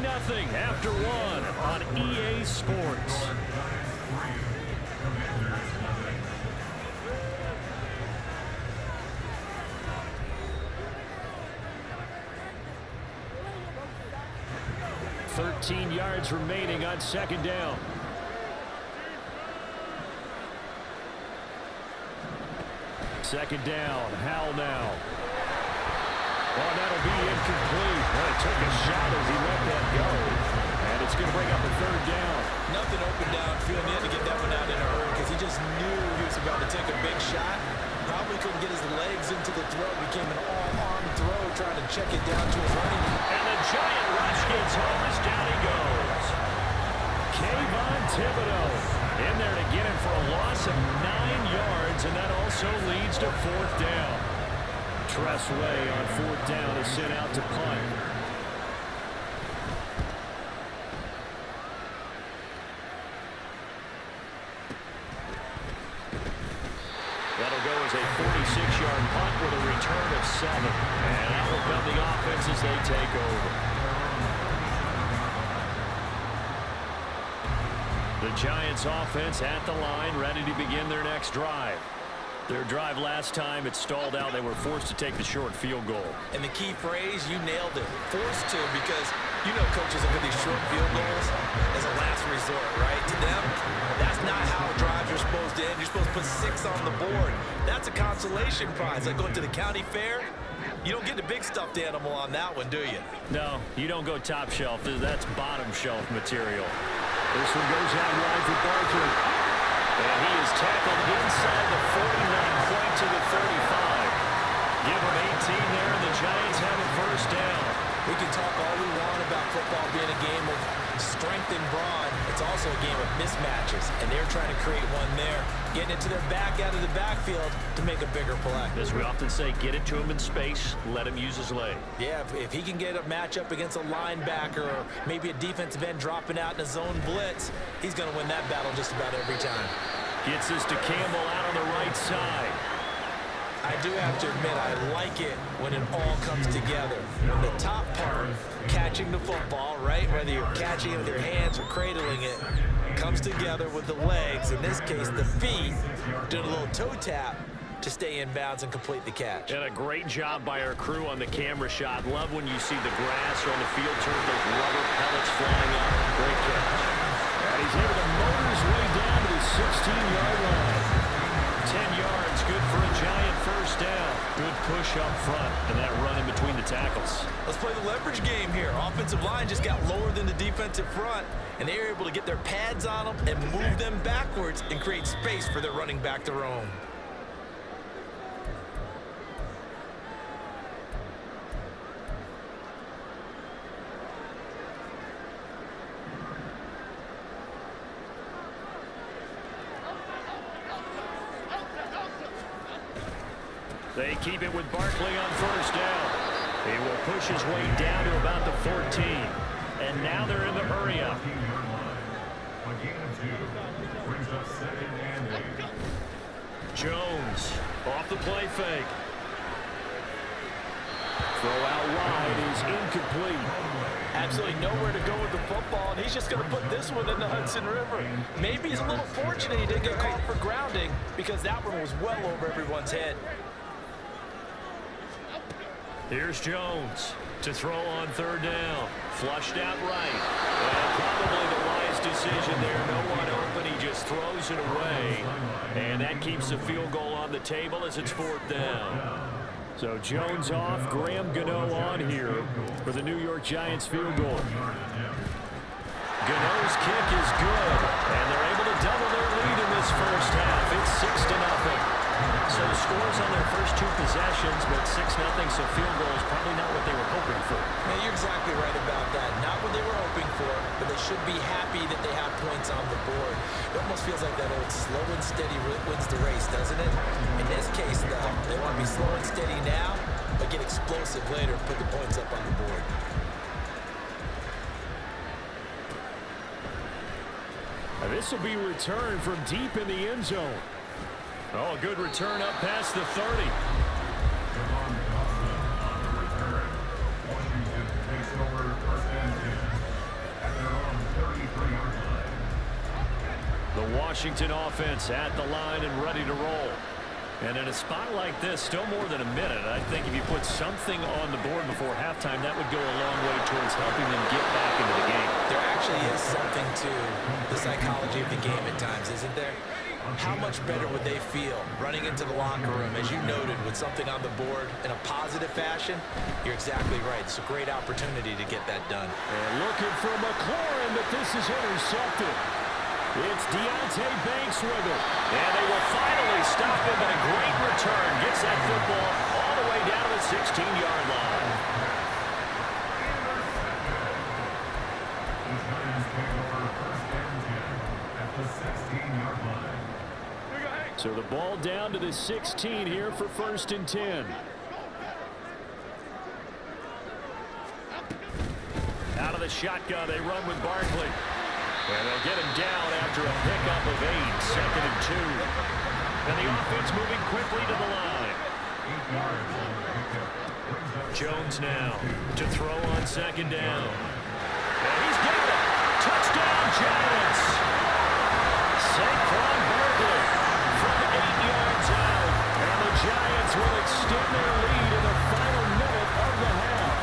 Nothing after one on EA Sports. $13 yards remaining on second down. Second down, Howell now. Well, that'll be incomplete. Well, it took a shot as he let that go. And it's going to bring up a third down. Nothing open downfield. He had to get that one out in a hurry because he just knew he was about to take a big shot. Probably couldn't get his legs into the throw. Became an all-arm throw trying to check it down to his running. And the giant rush gets home as down he goes. Kayvon Thibodeau in there to get him for a loss of 9 yards, and that also leads to fourth down. Tressway on fourth down is sent out to punt. That'll go as a 46-yard punt with a return of 7. And that will come the offense as they take over. The Giants offense at the line, ready to begin their next drive. Their drive last time, it stalled out. They were forced to take the short field goal. And the key phrase, you nailed it. Forced to, because you know coaches look at these short field goals as a last resort, right? To them, that's not how drives are supposed to end. You're supposed to put 6 on the board. That's a consolation prize. Like going to the county fair, you don't get the big stuffed animal on that one, do you? No, you don't go top shelf. That's bottom shelf material. This one goes out wide for Barkley. And he is tackled inside the 49, point to the 35. Give him 18 there, and the Giants have a first down. We can talk all we want about football being a game of strength and brawn. It's also a game of mismatches, and they're trying to create one there, getting it to their back out of the backfield to make a bigger play. As we often say, get it to him in space, let him use his leg. Yeah, if he can get a matchup against a linebacker or maybe a defensive end dropping out in a zone blitz, he's going to win that battle just about every time. Gets this to Campbell out on the right side. I do have to admit, I like it when it all comes together. When the top part, catching the football, right, whether you're catching it with your hands or cradling it, comes together with the legs, in this case the feet, doing a little toe tap to stay in bounds and complete the catch. And a great job by our crew on the camera shot. Love when you see the grass or on the field turf, those rubber pellets flying up. Great catch. And he's able to motor his way down to the 16-yard line. 10 yards, good for a Giant first down. Good push up front, and that run in between the tackles. Let's play the leverage game here. Offensive line just got lower than the defensive front, and they were able to get their pads on them and move them backwards and create space for their running back to roam. They keep it with Barkley on first down. He will push his way down to about the 14. And now they're in the hurry-up. A gain of 2 brings up 2nd and 8. Jones off the play fake. Throw out wide is incomplete. Absolutely nowhere to go with the football, and he's just going to put this one in the Hudson River. Maybe he's a little fortunate he didn't get called for grounding because that one was well over everyone's head. Here's Jones to throw on 3rd down. Flushed out right. And probably the wise decision there. No one open. He just throws it away. And that keeps the field goal on the table as it's 4th down. So Jones off, Graham Gano on here for the New York Giants field goal. Gano's kick is good, and they're able to double their lead in this first half. It's 6-0. So scores on their first 2 possessions, but 6-0, so field goal is probably not what they were hoping for. Yeah, you're exactly right about that. Not what they were hoping for, but they should be happy that they have points on the board. It almost feels like that old slow and steady wins the race, doesn't it? In this case, though, they want to be slow and steady now, but get explosive later and put the points up on the board. This will be returned from deep in the end zone. Oh, a good return up past the 30. Washington takes over 1st and 10 at their own 33-yard line. The Washington offense at the line and ready to roll. And in a spot like this, still more than a minute, I think if you put something on the board before halftime, that would go a long way towards helping them get back into the game. There actually is something to the psychology of the game at times, isn't there? How much better would they feel running into the locker room, as you noted, with something on the board in a positive fashion? You're exactly right. It's a great opportunity to get that done. And looking for McLaurin, but this is intercepted. It's Deontay Banks with it. And they will finally stop him, but a great return gets that football all the way down to the 16-yard line. The Giants take over 1st and 10 at the 16-yard line. So the ball down to the 16 here for 1st and 10. Out of the shotgun, they run with Barkley. And they'll get him down after a pickup of 8, 2nd and 2. And the offense moving quickly to the line. 8 yards on the pickup. Jones now to throw on 2nd down. And he's got it. Touchdown, Giants. Saquon Barkley from 8 yards out. And the Giants will extend their lead in the final minute of the half.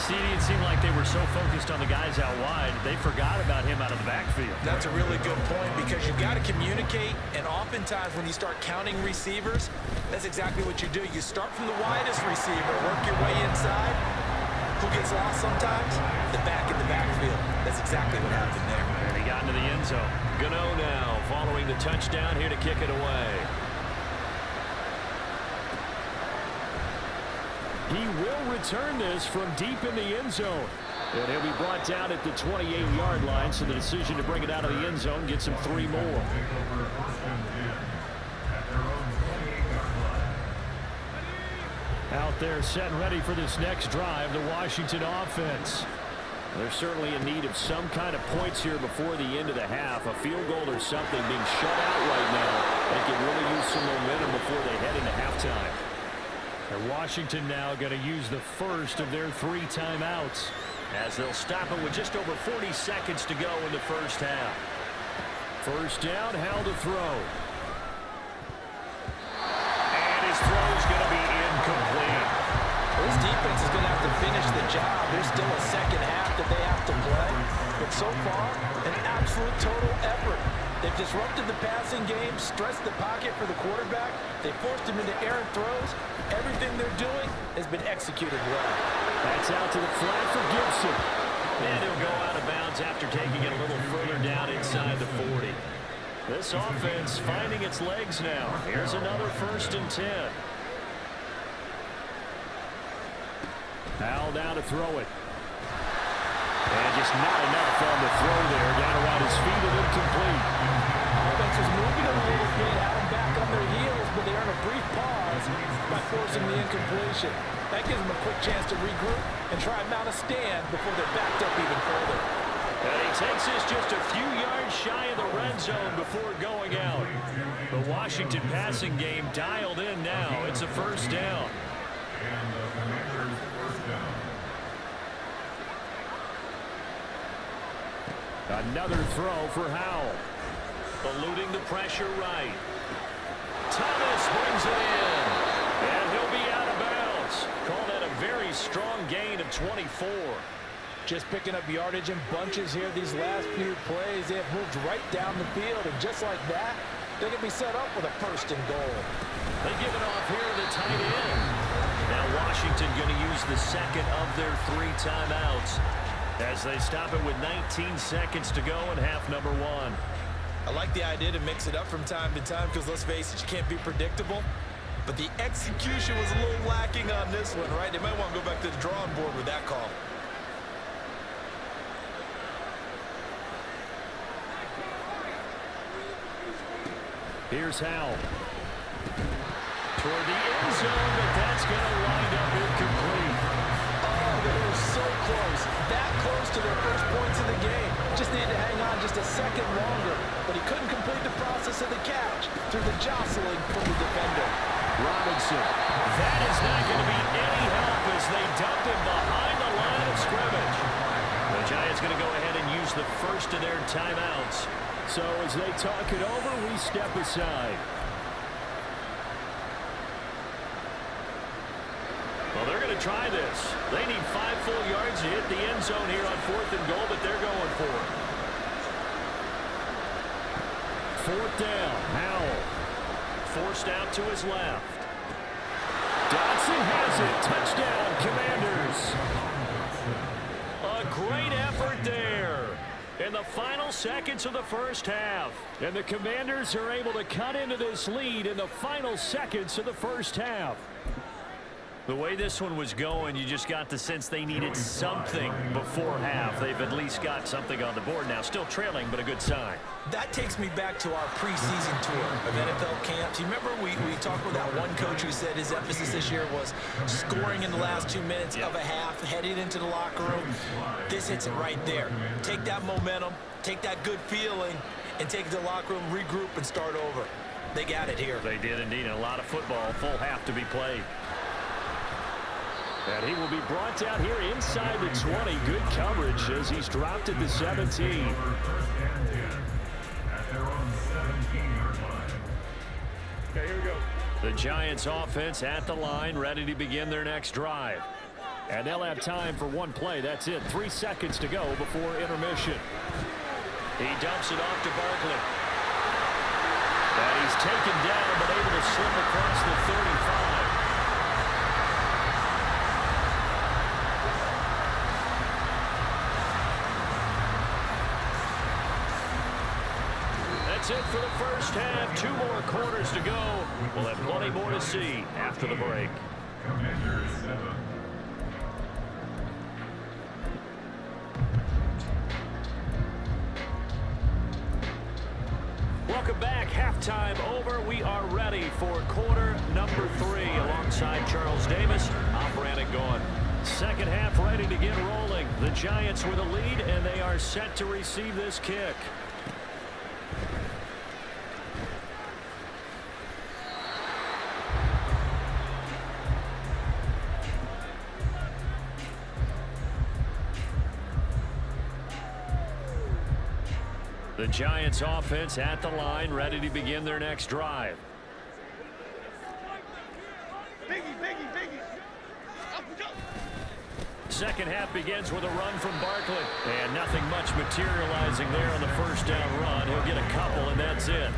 CD, it seemed like they were so focused on the guys out wide, they forgot about him out of the backfield. That's a really good point because you've got to communicate, and oftentimes when you start counting receivers, that's exactly what you do. You start from the widest receiver, work your way inside. Who gets lost sometimes? The back in the backfield. That's exactly what happened there. And he got into the end zone. Gano now following the touchdown here to kick it away. He will return this from deep in the end zone. And he'll be brought down at the 28-yard line, so the decision to bring it out of the end zone gets him 3 more. Take over 1st and 10 at their own 28-yard line. Out there set and ready for this next drive, the Washington offense. They're certainly in need of some kind of points here before the end of the half. A field goal or something being shut out right now. They can really use some momentum before they head into halftime. And Washington now going to use the first of their 3 timeouts, as they'll stop it with just over 40 seconds to go in the first half. First down, Hal to throw. And his throw's going to be incomplete. This defense is going to have to finish the job. There's still a second half that they have to play. But so far, an absolute total effort. They've disrupted the passing game, stressed the pocket for the quarterback. They forced him into errant throws. Everything they're doing has been executed well. That's out to the flat for Gibson. And he'll go out of bounds after taking it a little further down inside the 40. This offense finding its legs now. Here's another 1st and 10. Hal down to throw it. And just not enough on the throw there. Down around his feet and incomplete. defense was moving a little bit, had them back on their heels, but they earned a brief pause by forcing the incompletion. That gives them a quick chance to regroup and try and mount a stand before they're backed up even further. And he takes this just a few yards shy of the red zone before going out. The Washington passing game dialed in now. It's a first down. And the Commanders' first down. Another throw for Howell. Eluding the pressure right. Thomas brings it in. And he'll be out of bounds. Call that a very strong gain of 24. Just picking up yardage in bunches here these last few plays. They have moved right down the field, and just like that, they can be set up with a first and goal. They give it off here to the tight end. Now Washington going to use the second of their 3 timeouts as they stop it with 19 seconds to go in half number 1. I like the idea to mix it up from time to time because, let's face it, you can't be predictable. But the execution was a little lacking on this one, right? They might want to go back to the drawing board with that call. Here's Howell. Toward the end zone, but that's going to wind up incomplete. Oh, they were so close. That close to their first points of the game. Just needed to hang on just a second longer. But he couldn't complete the process of the catch through the jostling from the defender. Robinson. That is not going to be any help as they dump him behind the line of scrimmage. The Giants going to go ahead and use the first of their timeouts. So as they talk it over, we step aside. Well, they're going to try this. They need 5 full yards to hit the end zone here on 4th and goal, but they're going for it. 4th down, Howell. Forced out to his left. Dotson has it. Touchdown, Commanders. A great effort there in the final seconds of the first half. And the Commanders are able to cut into this lead in the final seconds of the first half. The way this one was going, you just got the sense they needed something before half. They've at least got something on the board now. Still trailing, but a good sign. That takes me back to our preseason tour of NFL camps. You remember we talked with that one coach who said his emphasis this year was scoring in the last 2 minutes of a half, heading into the locker room. This hits it right there. Take that momentum, take that good feeling, and take it to the locker room, regroup, and start over. They got it here. They did indeed. A lot of football, full half to be played. And he will be brought down here inside the 20. Good coverage as he's dropped at the 17. Okay, here we go. The Giants offense at the line, ready to begin their next drive. And they'll have time for one play. That's it. 3 seconds to go before intermission. He dumps it off to Barkley. And he's taken down, but able to slip across the 35. That's it for the first half. 2 more quarters to go. We'll have plenty more to see after the break. Commanders 7. Welcome back. Halftime over. We are ready for quarter number 3. Alongside Charles Davis, I'm Brandon Gaughan. Second half ready to get rolling. The Giants with a lead, and they are set to receive this kick. The Giants offense at the line, ready to begin their next drive. Second half begins with a run from Barkley. And nothing much materializing there on the first down run. He'll get a couple, and that's it.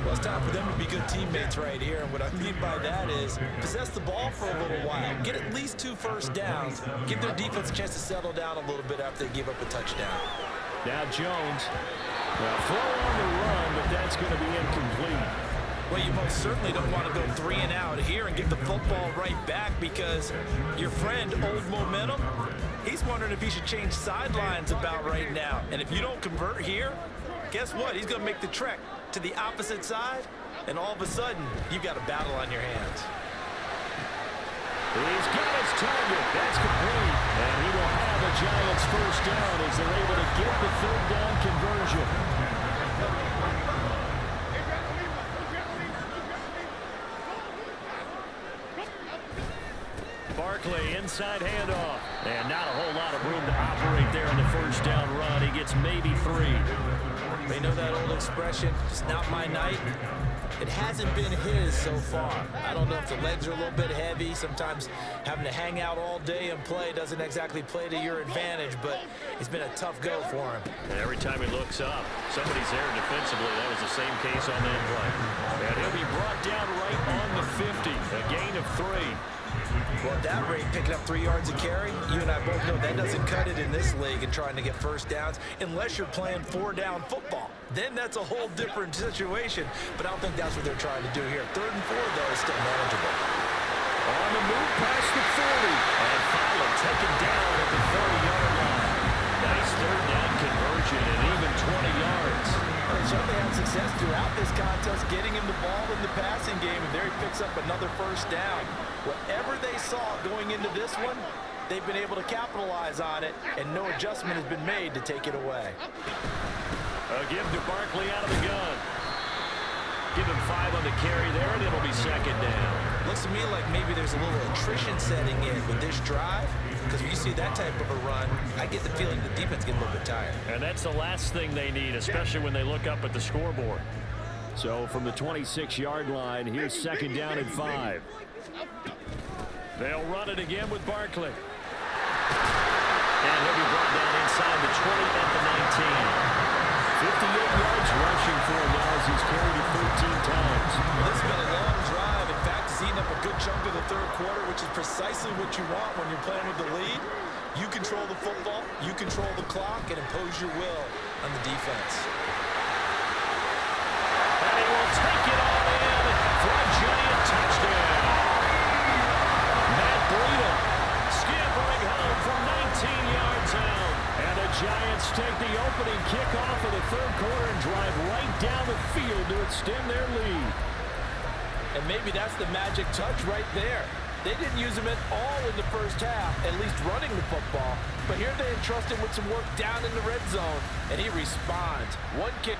Well, it's time for them to be good teammates right here. And what I mean by that is possess the ball for a little while. Get at least 2 first downs. Give their defense a chance to settle down a little bit after they give up a touchdown. Now Jones. Well, throw on the run, but that's going to be incomplete. Well, you most certainly don't want to go 3 and out here and give the football right back because your friend, Old Momentum, he's wondering if he should change sidelines about right now. And if you don't convert here, guess what? He's going to make the trek to the opposite side, and all of a sudden, you've got a battle on your hands. He's got his target. That's complete. And he will have a Giants first down as they're able to get the third down conversion. Barkley, inside handoff. And not a whole lot of room to operate there in the first down run. He gets maybe 3. They know that old expression, it's not my night. It hasn't been his so far. I don't know if the legs are a little bit heavy. Sometimes having to hang out all day and play doesn't exactly play to your advantage, but it's been a tough go for him. And every time he looks up, somebody's there defensively. That was the same case on that play. And he'll be brought down right on the 50. A gain of 3. Well, at that rate, picking up 3 yards a carry, you and I both know that doesn't cut it in this league and trying to get first downs unless you're playing 4-down football. Then that's a whole different situation, but I don't think that's what they're trying to do here. 3rd and 4, though, is still manageable. On the move past the 40. And finally taken down at the 30-yard line. Nice third down conversion and even 20 yards. They certainly had success throughout this contest getting him the ball in the passing game, and there he picks up another first down. Whatever they saw going into this one, they've been able to capitalize on it, and no adjustment has been made to take it away. A give to Barkley out of the gun. Give him 5 on the carry there, and it'll be 2nd down. Looks to me like maybe there's a little attrition setting in with this drive, because when you see that type of a run, I get the feeling the defense getting a little bit tired. And that's the last thing they need, especially when they look up at the scoreboard. So from the 26-yard line, here's 2nd down and 5. They'll run it again with Barkley. And he'll be brought down inside the 20 at the 19. 58 yards rushing for him now as he's carried it 13 times. Well, this has been a long drive. In fact, he's eaten up a good chunk of the 3rd quarter, which is precisely what you want when you're playing with the lead. You control the football, you control the clock, and impose your will on the defense. And he will take it all in for a Giant touchdown. Matt Breida scampering home from 19 yards out. And the Giants take the opening kickoff of the 3rd quarter and drive right down the field to extend their lead. And maybe that's the magic touch right there. They didn't use him at all in the first half, at least running the football. But here they entrust him with some work down in the red zone, and he responds. One kick.